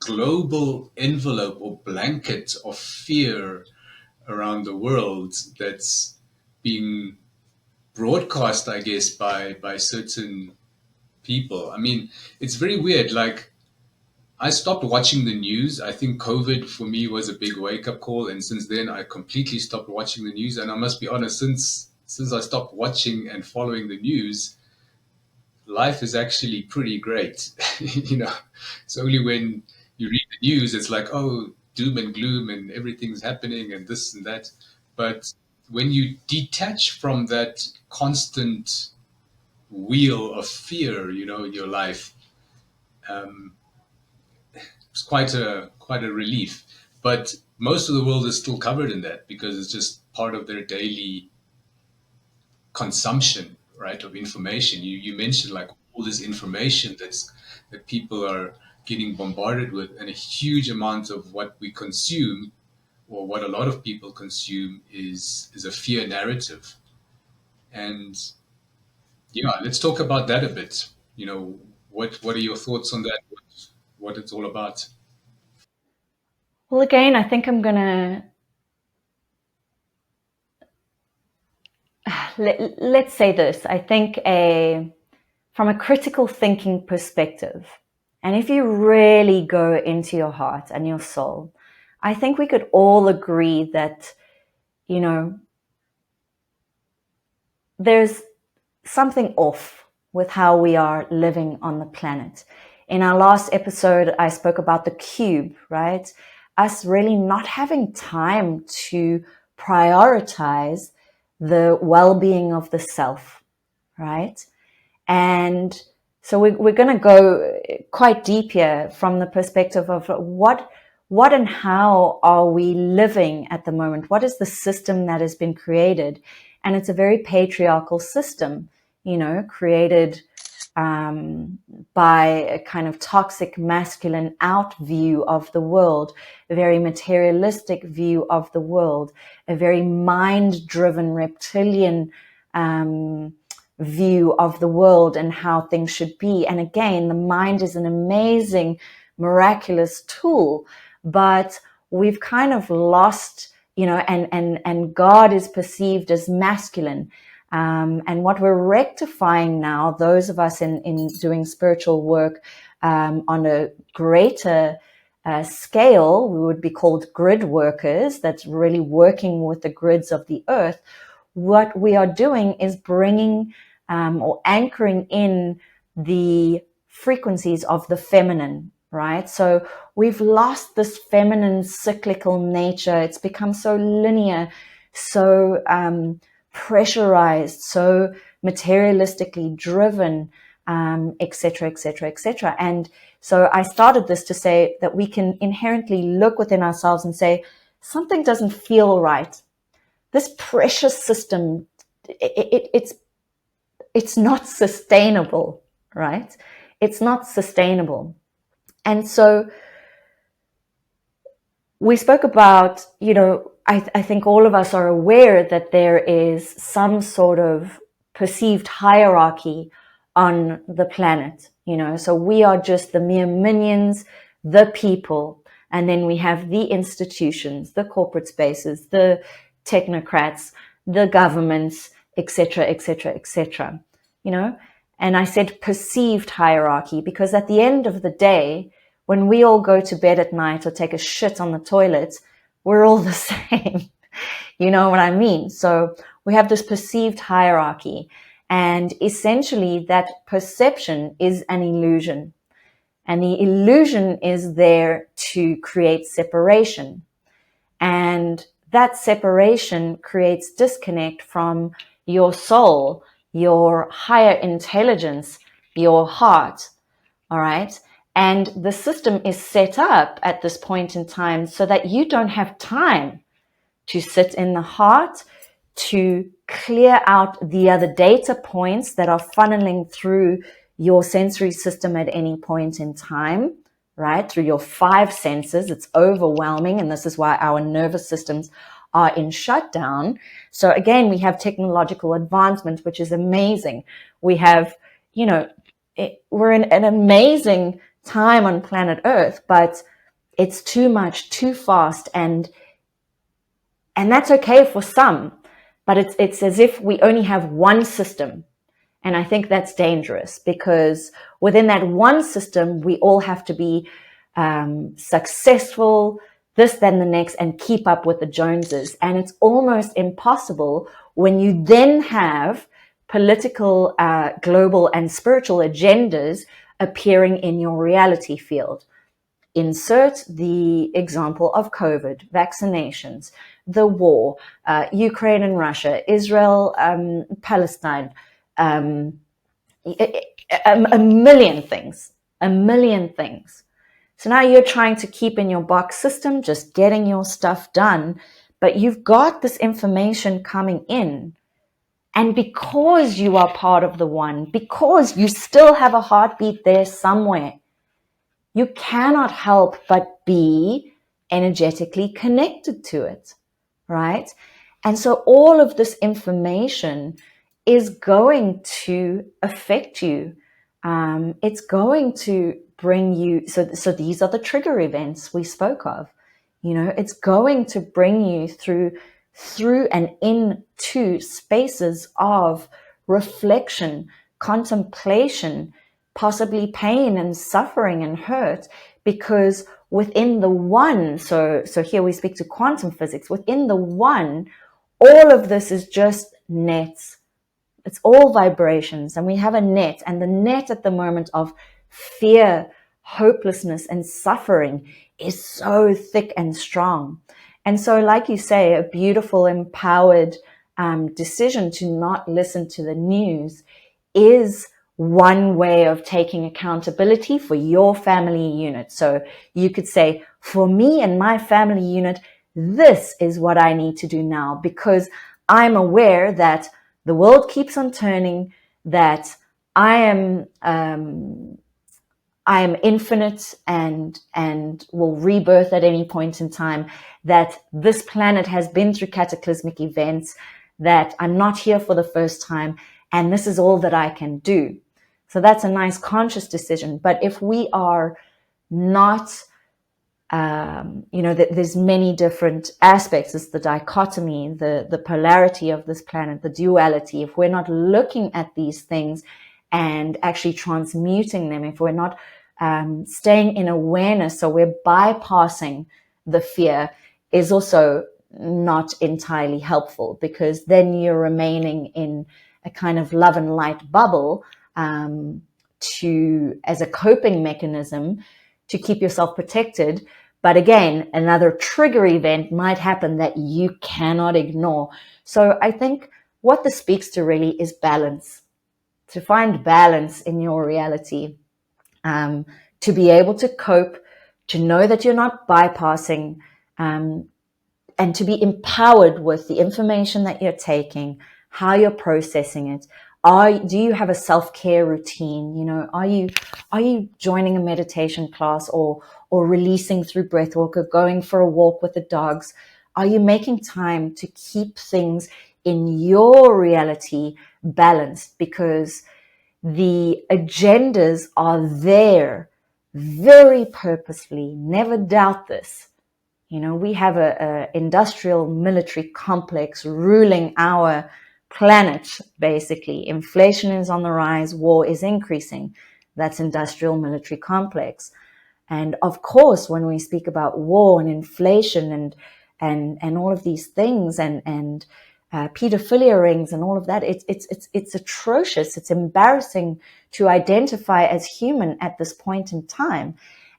global envelope or blanket of fear around the world that's being broadcast, I guess, by certain people. I mean, it's very weird. Like, I stopped watching the news. I think COVID for me was a big wake-up call, and since then I completely stopped watching the news. And I must be honest, since I stopped watching and following the news, life is actually pretty great. It's only when you read the news, it's like, oh, doom and gloom and everything's happening and this and that. But when you detach from that constant wheel of fear, in your life, it's quite a relief. But most of the world is still covered in that because it's just part of their daily consumption, right, of information. You mentioned like all this information that people are getting bombarded with, and a huge amount of what we consume, or what a lot of people consume, is a fear narrative. And yeah, let's talk about that a bit. What are your thoughts on that? What it's all about? Well, again, I think I'm gonna let's say this. I think from a critical thinking perspective, and if you really go into your heart and your soul, I think we could all agree that, there's something off with how we are living on the planet. In our last episode, I spoke about the cube, right? Us really not having time to prioritize the well-being of the self, right? And so we're going to go quite deep here from the perspective of what and how are we living at the moment? What is the system that has been created? And it's a very patriarchal system, created by a kind of toxic masculine out view of the world, a very materialistic view of the world, a very mind-driven reptilian view of the world and how things should be. And again, the mind is an amazing, miraculous tool, but we've kind of lost, and God is perceived as masculine. And what we're rectifying now, those of us in doing spiritual work on a greater scale, we would be called grid workers, that's really working with the grids of the earth. What we are doing is bringing or anchoring in the frequencies of the feminine, right? So we've lost this feminine cyclical nature. It's become so linear, so pressurized, so materialistically driven, etc., etc., etc. And so I started this to say that we can inherently look within ourselves and say, something doesn't feel right. This precious system, it's not sustainable, right? It's not sustainable. And so we spoke about, I think all of us are aware that there is some sort of perceived hierarchy on the planet, so we are just the mere minions, the people, and then we have the institutions, the corporate spaces, the technocrats, the governments, etc., etc., etc., and I said perceived hierarchy because at the end of the day, when we all go to bed at night or take a shit on the toilet, we're all the same. You know what I mean? So we have this perceived hierarchy, and essentially that perception is an illusion. And the illusion is there to create separation. And that separation creates disconnect from your soul, your higher intelligence, your heart. All right. And the system is set up at this point in time so that you don't have time to sit in the heart, to clear out the other data points that are funneling through your sensory system at any point in time, right? Through your 5 senses. It's overwhelming. And this is why our nervous systems are in shutdown. So again, we have technological advancement, which is amazing. We have, we're in an amazing time on planet Earth, but it's too much, too fast, and that's okay for some, but it's as if we only have one system. And I think that's dangerous because within that one system, we all have to be successful, this, then the next, and keep up with the Joneses. And it's almost impossible when you then have political, global, and spiritual agendas appearing in your reality field. Insert the example of COVID, vaccinations, the war, Ukraine and Russia, Israel, Palestine, a million things. So now you're trying to keep in your box system, just getting your stuff done, but you've got this information coming in. And because you are part of the one, because you still have a heartbeat there somewhere, you cannot help but be energetically connected to it, right? And so all of this information is going to affect you. It's going to bring you, so these are the trigger events we spoke of. It's going to bring you through and into spaces of reflection, contemplation, possibly pain and suffering and hurt, because within the one, so here we speak to quantum physics, within the one, all of this is just nets. It's all vibrations, and we have a net, and the net at the moment of fear, hopelessness, and suffering is so thick and strong. And so, like you say, a beautiful, empowered decision to not listen to the news is one way of taking accountability for your family unit. So you could say, for me and my family unit, this is what I need to do now, because I'm aware that the world keeps on turning, that I am infinite and will rebirth at any point in time, that this planet has been through cataclysmic events, that I'm not here for the first time, and this is all that I can do. So that's a nice conscious decision. But if we are not, there's many different aspects. It's the dichotomy, the polarity of this planet, the duality. If we're not looking at these things and actually transmuting them, if we're not staying in awareness, so we're bypassing the fear, is also not entirely helpful, because then you're remaining in a kind of love and light bubble as a coping mechanism to keep yourself protected. But again, another trigger event might happen that you cannot ignore. So I think what this speaks to really is balance, to find balance in your reality, to be able to cope, to know that you're not bypassing, and to be empowered with the information that you're taking, how you're processing it. Do you have a self-care routine? Are you joining a meditation class or releasing through breathwork or going for a walk with the dogs? Are you making time to keep things in your reality balanced? Because the agendas are there very purposefully. Never doubt this. We have a industrial military complex ruling our planet, basically. Inflation is on the rise, war is increasing. That's industrial military complex. And of course, when we speak about war and inflation and all of these things and pedophilia rings and all of that, it's atrocious. It's embarrassing to identify as human at this point in time.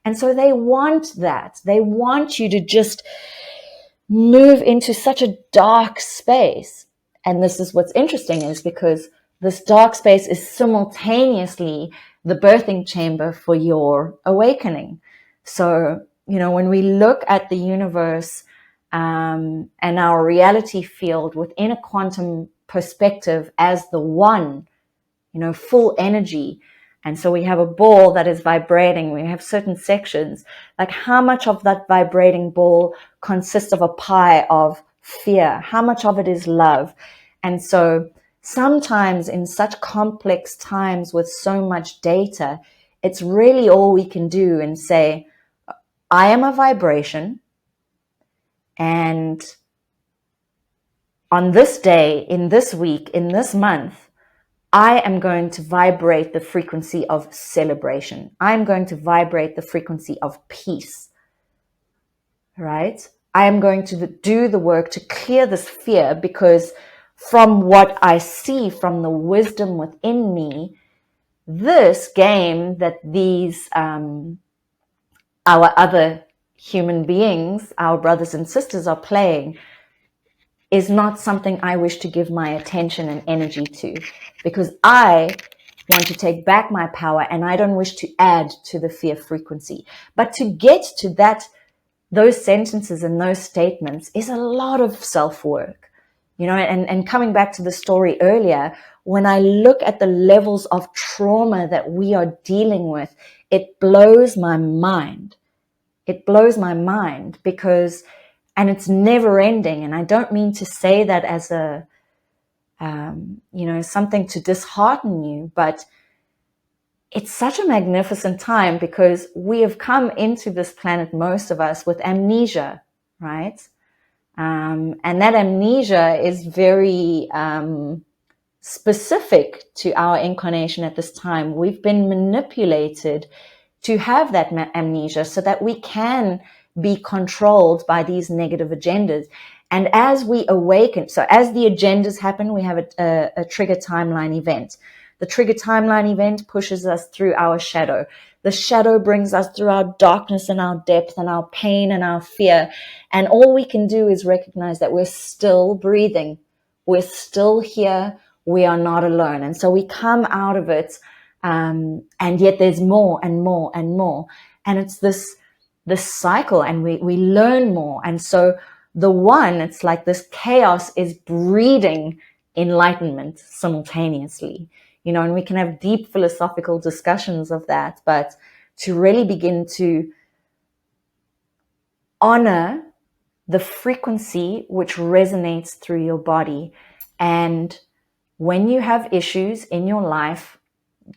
And so they want that. They want you to just move into such a dark space. And this is what's interesting, is because this dark space is simultaneously the birthing chamber for your awakening. So, when we look at the universe and our reality field within a quantum perspective as the one, full energy. And so we have a ball that is vibrating. We have certain sections. Like, how much of that vibrating ball consists of a pie of fear? How much of it is love? And so sometimes in such complex times with so much data, it's really all we can do and say, I am a vibration. And on this day, in this week, in this month, I am going to vibrate the frequency of celebration. I'm going to vibrate the frequency of peace, right? I am going to do the work to clear this fear, because from what I see, from the wisdom within me, this game that these, our other human beings, our brothers and sisters are playing, is not something I wish to give my attention and energy to, because I want to take back my power and I don't wish to add to the fear frequency. But to get to those sentences and those statements is a lot of self-work, and coming back to the story earlier, when I look at the levels of trauma that we are dealing with, it blows my mind. It blows my mind because, and it's never ending. And I don't mean to say that as a, something to dishearten you, but it's such a magnificent time because we have come into this planet, most of us, with amnesia, right? And that amnesia is very specific to our incarnation at this time. We've been manipulated to have that amnesia so that we can be controlled by these negative agendas. And as we awaken, so as the agendas happen, we have a trigger timeline event. The trigger timeline event pushes us through our shadow. The shadow brings us through our darkness and our depth and our pain and our fear. And all we can do is recognize that we're still breathing. We're still here. We are not alone. And so we come out of it, and yet there's more and more and more. And it's this this cycle, and we learn more. And so the one, it's like this chaos is breeding enlightenment simultaneously, and we can have deep philosophical discussions of that, but to really begin to honor the frequency which resonates through your body. And when you have issues in your life,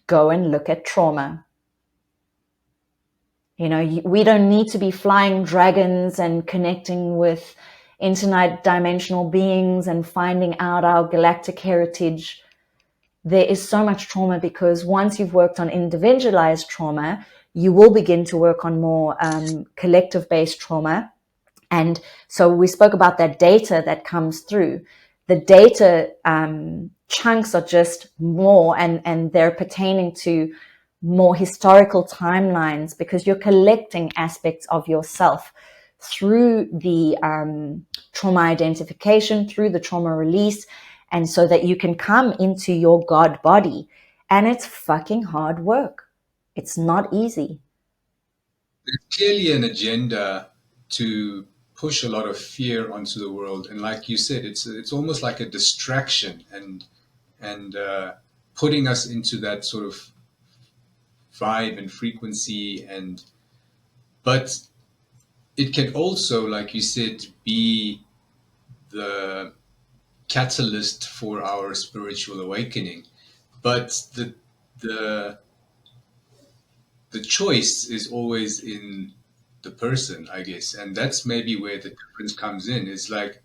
go and look at trauma. We don't need to be flying dragons and connecting with interdimensional beings and finding out our galactic heritage. There is so much trauma, because once you've worked on individualized trauma, you will begin to work on more collective-based trauma. And so we spoke about that data that comes through. The data chunks are just more, and they're pertaining to more historical timelines, because you're collecting aspects of yourself through the trauma identification, through the trauma release, and so that you can come into your God body. And it's fucking hard work. It's not easy. There's clearly an agenda to push a lot of fear onto the world, and like you said, it's almost like a distraction, and putting us into that sort of vibe and frequency, but it can also, like you said, be the catalyst for our spiritual awakening. But the the choice is always in the person, I guess, and that's maybe where the difference comes in. It's like,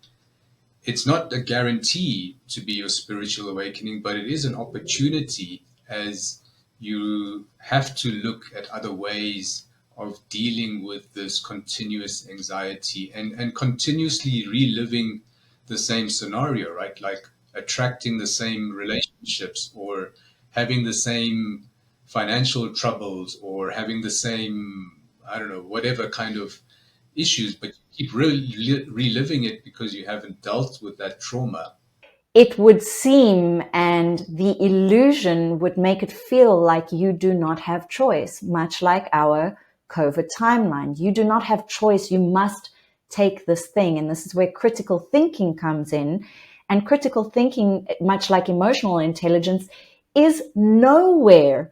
it's not a guarantee to be your spiritual awakening, but it is an opportunity, as you have to look at other ways of dealing with this continuous anxiety, and continuously reliving the same scenario, right? Like attracting the same relationships, or having the same financial troubles, or having the same, I don't know, whatever kind of issues, but you keep reliving it because you haven't dealt with that trauma. It would seem, and the illusion would make it feel like you do not have choice, much like our COVID timeline. You do not have choice. You must take this thing. And this is where critical thinking comes in. And critical thinking, much like emotional intelligence, is nowhere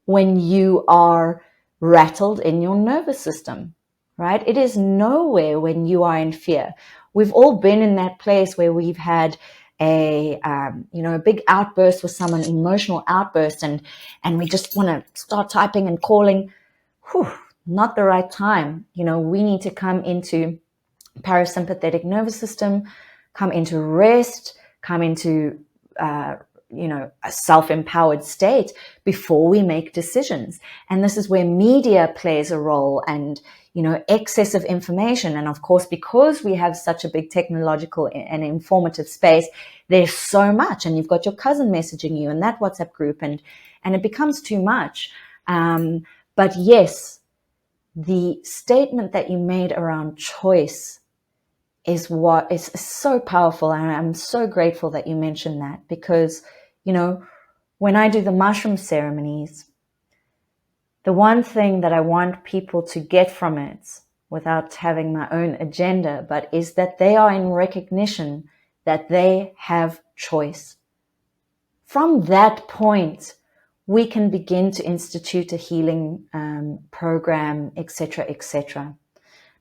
when you are rattled in your nervous system, right? It is nowhere when you are in fear. We've all been in that place where we've had a big outburst with someone, emotional outburst, and we just want to start typing and calling. Not the right time. We need to come into parasympathetic nervous system, come into rest, come into a self-empowered state before we make decisions. And this is where media plays a role, and excessive information. And of course, because we have such a big technological and informative space, there's so much, and you've got your cousin messaging you in that WhatsApp group, and it becomes too much. But yes, the statement that you made around choice is what is so powerful. And I'm so grateful that you mentioned that, because, when I do the mushroom ceremonies, the one thing that I want people to get from it, without having my own agenda, but is that they are in recognition that they have choice. From that point, we can begin to institute a healing program, etc., etc.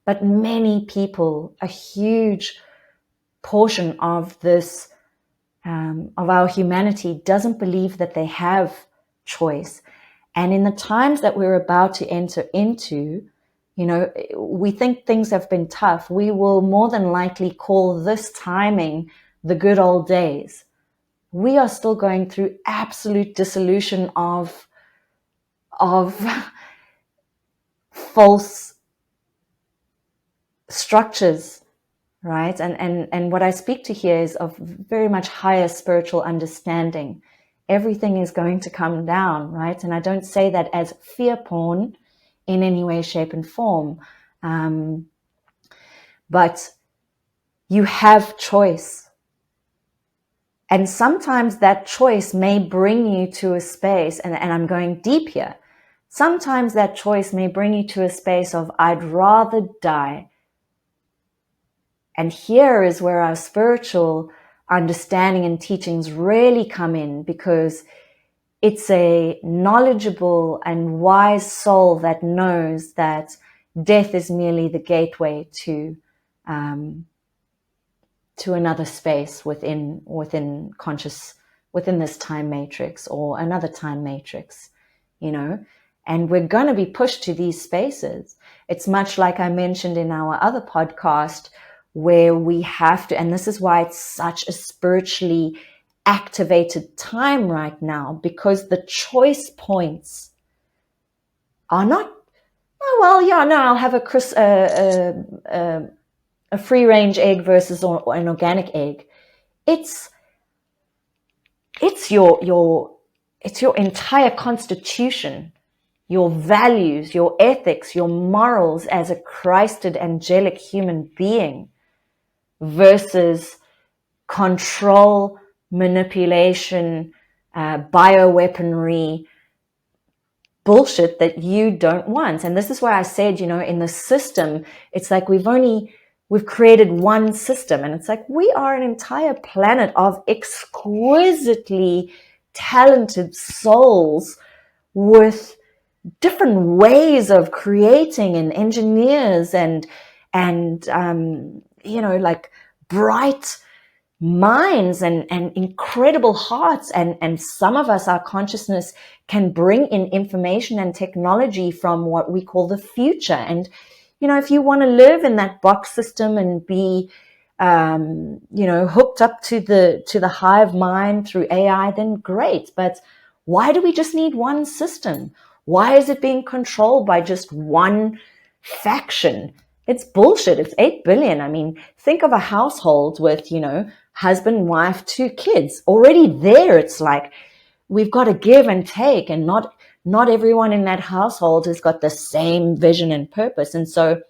But many people, a huge portion of this, of our humanity, doesn't believe that they have choice. And in the times that we're about to enter into, we think things have been tough. We will more than likely call this timing the good old days. We are still going through absolute dissolution of false structures, right? And what I speak to here is of very much higher spiritual understanding. Everything is going to come down, right? And I don't say that as fear porn in any way, shape, and form. But you have choice. And sometimes that choice may bring you to a space, and I'm going deep here, Sometimes that choice may bring you to a space of, I'd rather die. And here is where our spiritual understanding and teachings really come in, because it's a knowledgeable and wise soul that knows that death is merely the gateway to another space within conscious, within this time matrix or another time matrix, and we're going to be pushed to these spaces. It's much like I mentioned in our other podcast, where we have to, and this is why it's such a spiritually activated time right now, because the choice points are not, oh, well, yeah, no, I'll have a free range egg versus an organic egg. It's your entire constitution, your values, your ethics, your morals as a Christed angelic human being versus control, manipulation, bioweaponry bullshit that you don't want. And this is why I said, in the system, it's like we've created one system, and it's like we are an entire planet of exquisitely talented souls with different ways of creating, and engineers and like bright minds and incredible hearts, and some of us, our consciousness can bring in information and technology from what we call the future. And if you want to live in that box system and be hooked up to the hive mind through AI, then great. But why do we just need one system? Why is it being controlled by just one faction? It's bullshit. It's 8 billion. I mean, think of a household with, husband, wife, 2 kids. Already there, it's like we've got to give and take, and not everyone in that household has got the same vision and purpose. And so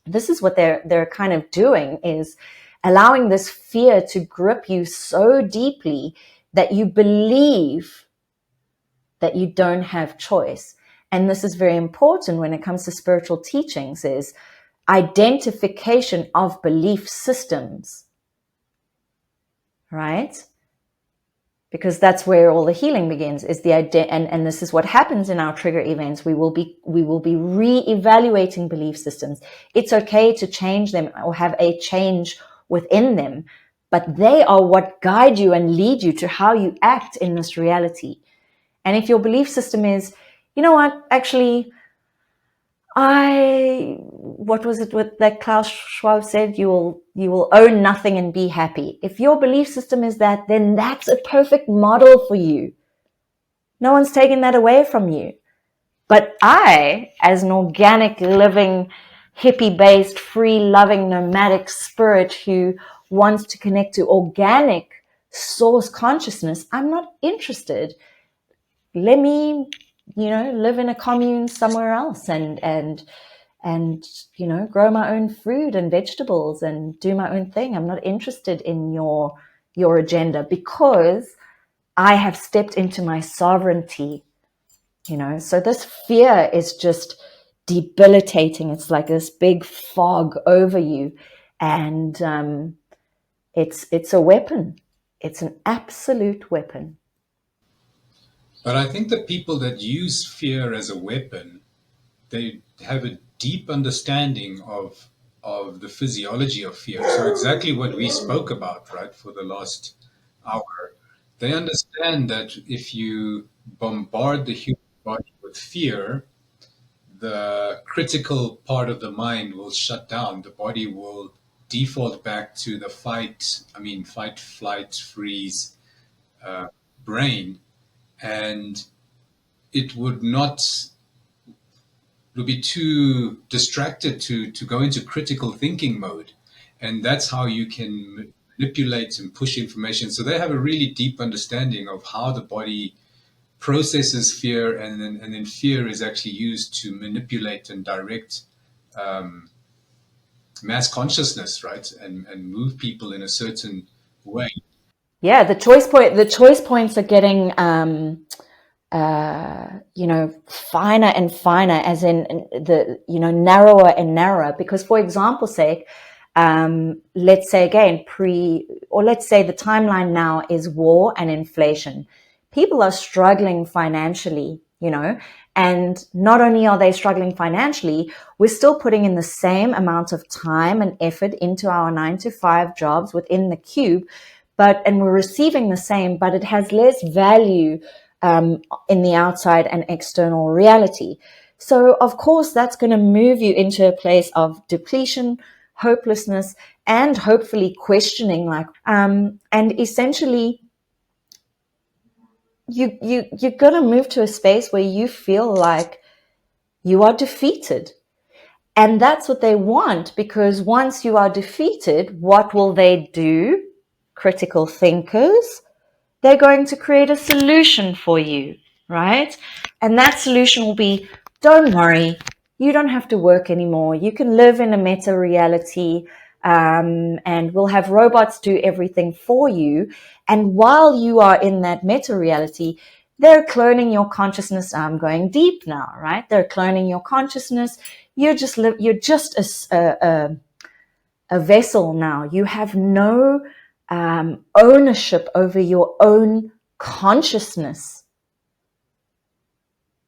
this is what they're kind of doing, is allowing this fear to grip you so deeply that you believe that you don't have choice. And this is very important when it comes to spiritual teachings, is identification of belief systems, right? Because that's where all the healing begins, is and this is what happens in our trigger events. We will be re-evaluating belief systems. It's okay to change them or have a change within them, but they are what guide you and lead you to how you act in this reality. And if your belief system is, actually, what was it with that Klaus Schwab said, you will own nothing and be happy. If your belief system is that, then that's a perfect model for you. No one's taking that away from you. But I, as an organic, living, hippie-based, free-loving, nomadic spirit who wants to connect to organic source consciousness, I'm not interested. Let me, live in a commune somewhere else and grow my own food and vegetables and do my own thing. I'm not interested in your agenda, because I have stepped into my sovereignty, So this fear is just debilitating. It's like this big fog over you, and it's a weapon. It's an absolute weapon. But I think the people that use fear as a weapon, they have a deep understanding of the physiology of fear. So exactly what we spoke about, right, for the last hour. They understand that if you bombard the human body with fear, the critical part of the mind will shut down. The body will default back to the fight, flight, freeze brain, and it would be too distracted to go into critical thinking mode. And that's how you can manipulate and push information. So they have a really deep understanding of how the body processes fear, and then fear is actually used to manipulate and direct mass consciousness, right? And move people in a certain way. Yeah, the choice points are getting finer and finer, as in narrower and narrower. Because, for example's sake, let's say again, let's say the timeline now is war and inflation. People are struggling financially, and not only are they struggling financially, we're still putting in the same amount of time and effort into our 9-to-5 jobs within the cube, and we're receiving the same, but it has less value in the outside and external reality. So, of course, that's going to move you into a place of depletion, hopelessness, and hopefully questioning, and essentially you're going to move to a space where you feel like you are defeated. And that's what they want, because once you are defeated, what will they do? Critical thinkers, they're going to create a solution for you, right? And that solution will be, don't worry, you don't have to work anymore. You can live in a meta reality, and we'll have robots do everything for you. And while you are in that meta reality, they're cloning your consciousness. I'm going deep now, right? They're cloning your consciousness. You're just a vessel now. You have no ownership over your own consciousness.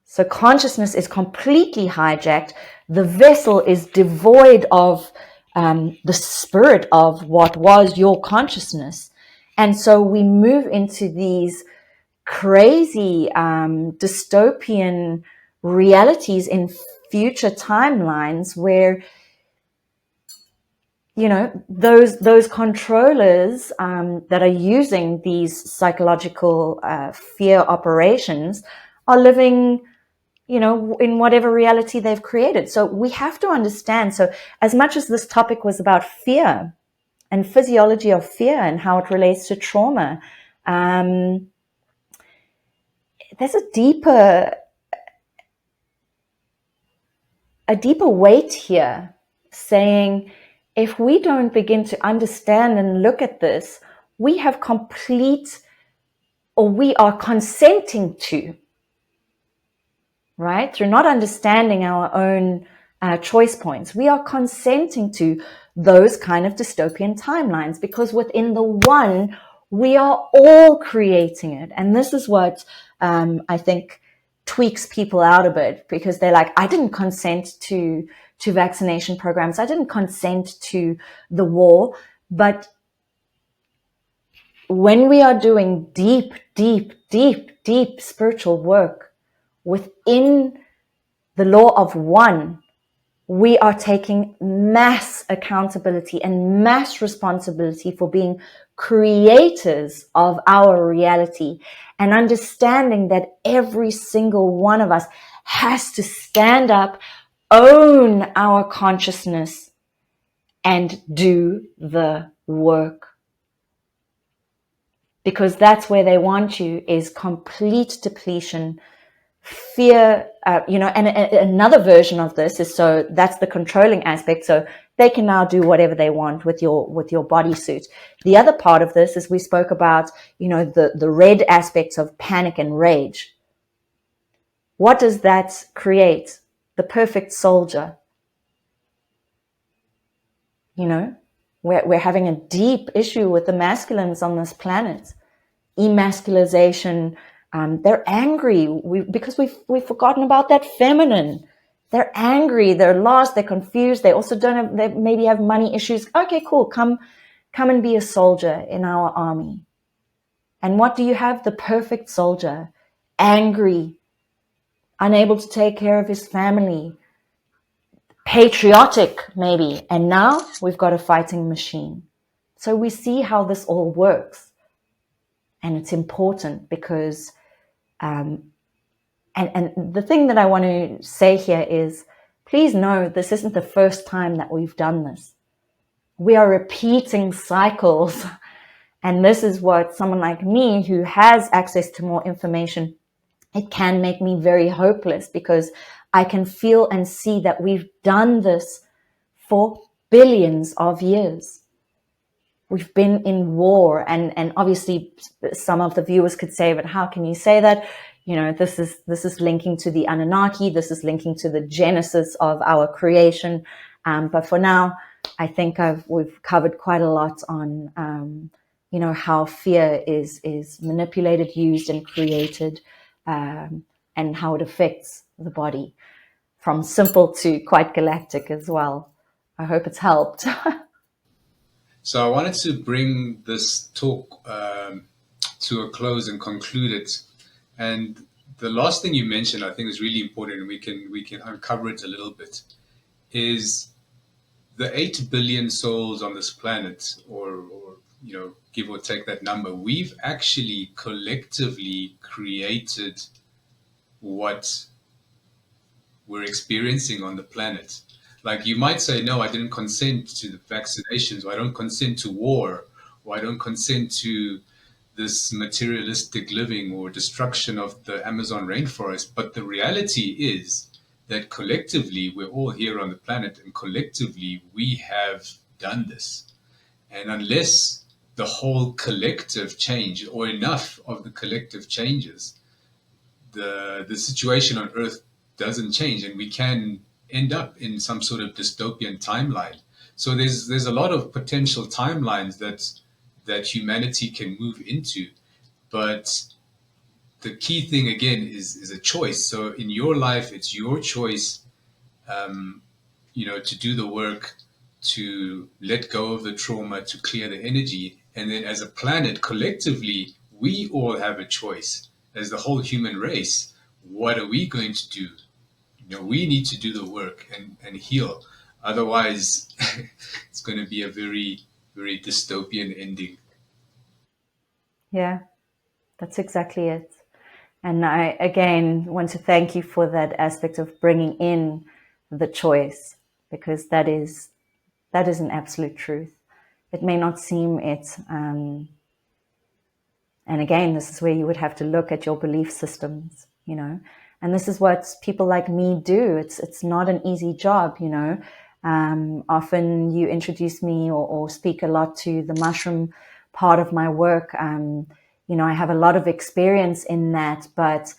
So consciousness is completely hijacked. The vessel is devoid of the spirit of what was your consciousness. And so we move into these crazy dystopian realities in future timelines where those controllers that are using these psychological fear operations are living, in whatever reality they've created. So we have to understand. So as much as this topic was about fear and physiology of fear and how it relates to trauma, there's a deeper weight here, saying, if we don't begin to understand and look at this, we are consenting to, right? Through not understanding our own choice points, we are consenting to those kind of dystopian timelines, because within the one, we are all creating it. And this is what I think tweaks people out a bit, because they're like, I didn't consent to vaccination programs. I didn't consent to the war. But when we are doing deep, deep, deep, deep spiritual work within the law of one, we are taking mass accountability and mass responsibility for being creators of our reality, and understanding that every single one of us has to stand up, own our consciousness, and do the work. Because that's where they want you, is complete depletion, fear, and another version of this is, so that's the controlling aspect. So they can now do whatever they want with your bodysuit. The other part of this is, we spoke about, the red aspects of panic and rage. What does that create? The perfect soldier. We're having a deep issue with the masculines on this planet. Emasculization. They're angry because we've forgotten about that feminine. They're angry, they're lost, they're confused. They also they maybe have money issues. Okay, cool. Come and be a soldier in our army. And what do you have? The perfect soldier. Angry, unable to take care of his family, patriotic maybe. And now we've got a fighting machine. So we see how this all works. And it's important because and the thing that I want to say here is, please know this isn't the first time that we've done this. We are repeating cycles. And this is what someone like me, who has access to more information, it can make me very hopeless, because I can feel and see that we've done this for billions of years. We've been in war, and obviously some of the viewers could say, but how can you say that? this is linking to the Anunnaki. This is linking to the genesis of our creation. But for now, I think we've covered quite a lot on how fear is manipulated, used, and created, and how it affects the body, from simple to quite galactic as well. I hope it's helped. So I wanted to bring this talk to a close and conclude it. And the last thing you mentioned, I think, is really important, and we can uncover it a little bit. Is the 8 billion souls on this planet, or give or take that number, we've actually collectively created what we're experiencing on the planet. Like, you might say, no, I didn't consent to the vaccinations, or I don't consent to war, or I don't consent to this materialistic living or destruction of the Amazon rainforest. But the reality is that collectively, we're all here on the planet, and collectively, we have done this. And unless the whole collective change, or enough of the collective changes, the situation on Earth doesn't change, and we can end up in some sort of dystopian timeline. So there's a lot of potential timelines that humanity can move into, but the key thing again is a choice. So in your life, it's your choice, to do the work, to let go of the trauma, to clear the energy, and then as a planet, collectively, we all have a choice. As the whole human race, what are we going to do? We need to do the work and heal. Otherwise, it's going to be a very, very dystopian ending. Yeah, that's exactly it. And I, again, want to thank you for that aspect of bringing in the choice, because that is an absolute truth. It may not seem it. And again, this is where you would have to look at your belief systems, and this is what people like me do. It's not an easy job, Often you introduce me or speak a lot to the mushroom part of my work. I have a lot of experience in that, but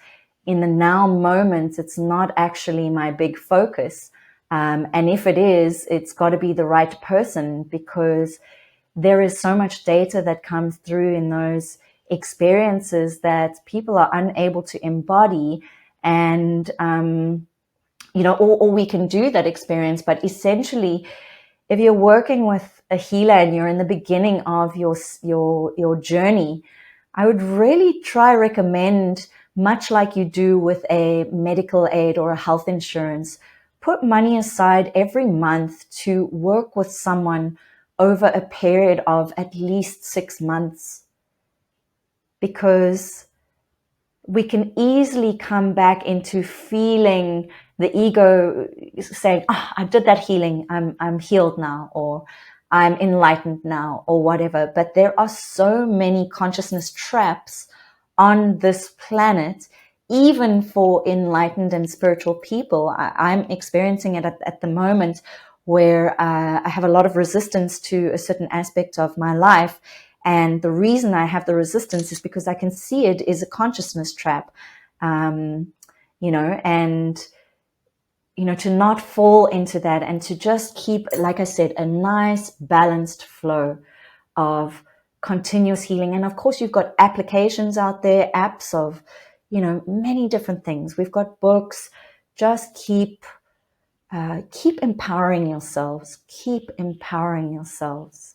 in the now moment, it's not actually my big focus. And if it is, it's got to be the right person, because there is so much data that comes through in those experiences that people are unable to embody. And, or we can do that experience, but essentially, if you're working with a healer and you're in the beginning of your journey, I would really recommend, much like you do with a medical aid or a health insurance, put money aside every month to work with someone over a period of at least 6 months, because we can easily come back into feeling the ego saying, oh, I did that healing, I'm healed now, or I'm enlightened now, or whatever. But there are so many consciousness traps on this planet, even for enlightened and spiritual people. I'm experiencing it at the moment, where I have a lot of resistance to a certain aspect of my life. And the reason I have the resistance is because I can see it is a consciousness trap, and, to not fall into that, and to just keep, like I said, a nice balanced flow of continuous healing. And of course, you've got applications out there, apps of, many different things. We've got books. Just keep empowering yourselves. Keep empowering yourselves.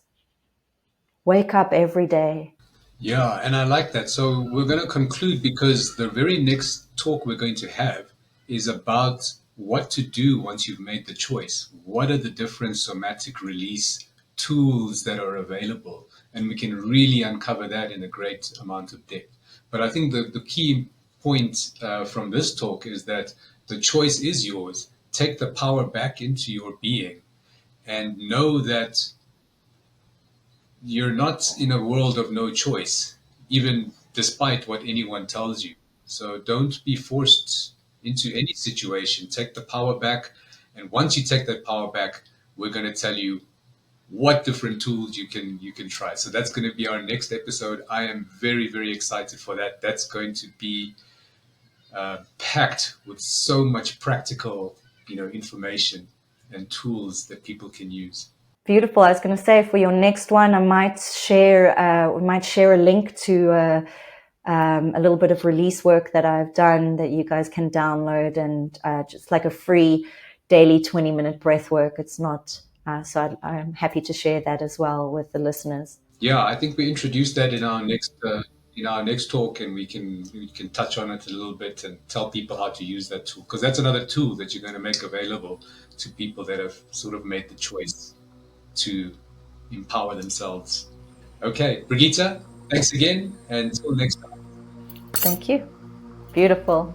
Wake up every day. Yeah, and I like that. So we're going to conclude, because the very next talk we're going to have is about what to do once you've made the choice. What are the different somatic release tools that are available? And we can really uncover that in a great amount of depth. But I think the key point from this talk is that the choice is yours. Take the power back into your being, and know that you're not in a world of no choice, even despite what anyone tells you. So don't be forced into any situation. Take the power back. And once you take that power back, we're going to tell you what different tools you can try. So that's going to be our next episode. I am very, very excited for that. That's going to be packed with so much practical, information and tools that people can use. Beautiful. I was going to say, for your next one, I might share a link to a little bit of release work that I've done that you guys can download, and just like a free daily 20-minute breath work. It's not, so I'm happy to share that as well with the listeners. Yeah, I think we introduced that in our next talk, and we can touch on it a little bit and tell people how to use that tool, because that's another tool that you're going to make available to people that have sort of made the choice to empower themselves. Okay, Brigitte, thanks again, and until next time. Thank you. Beautiful.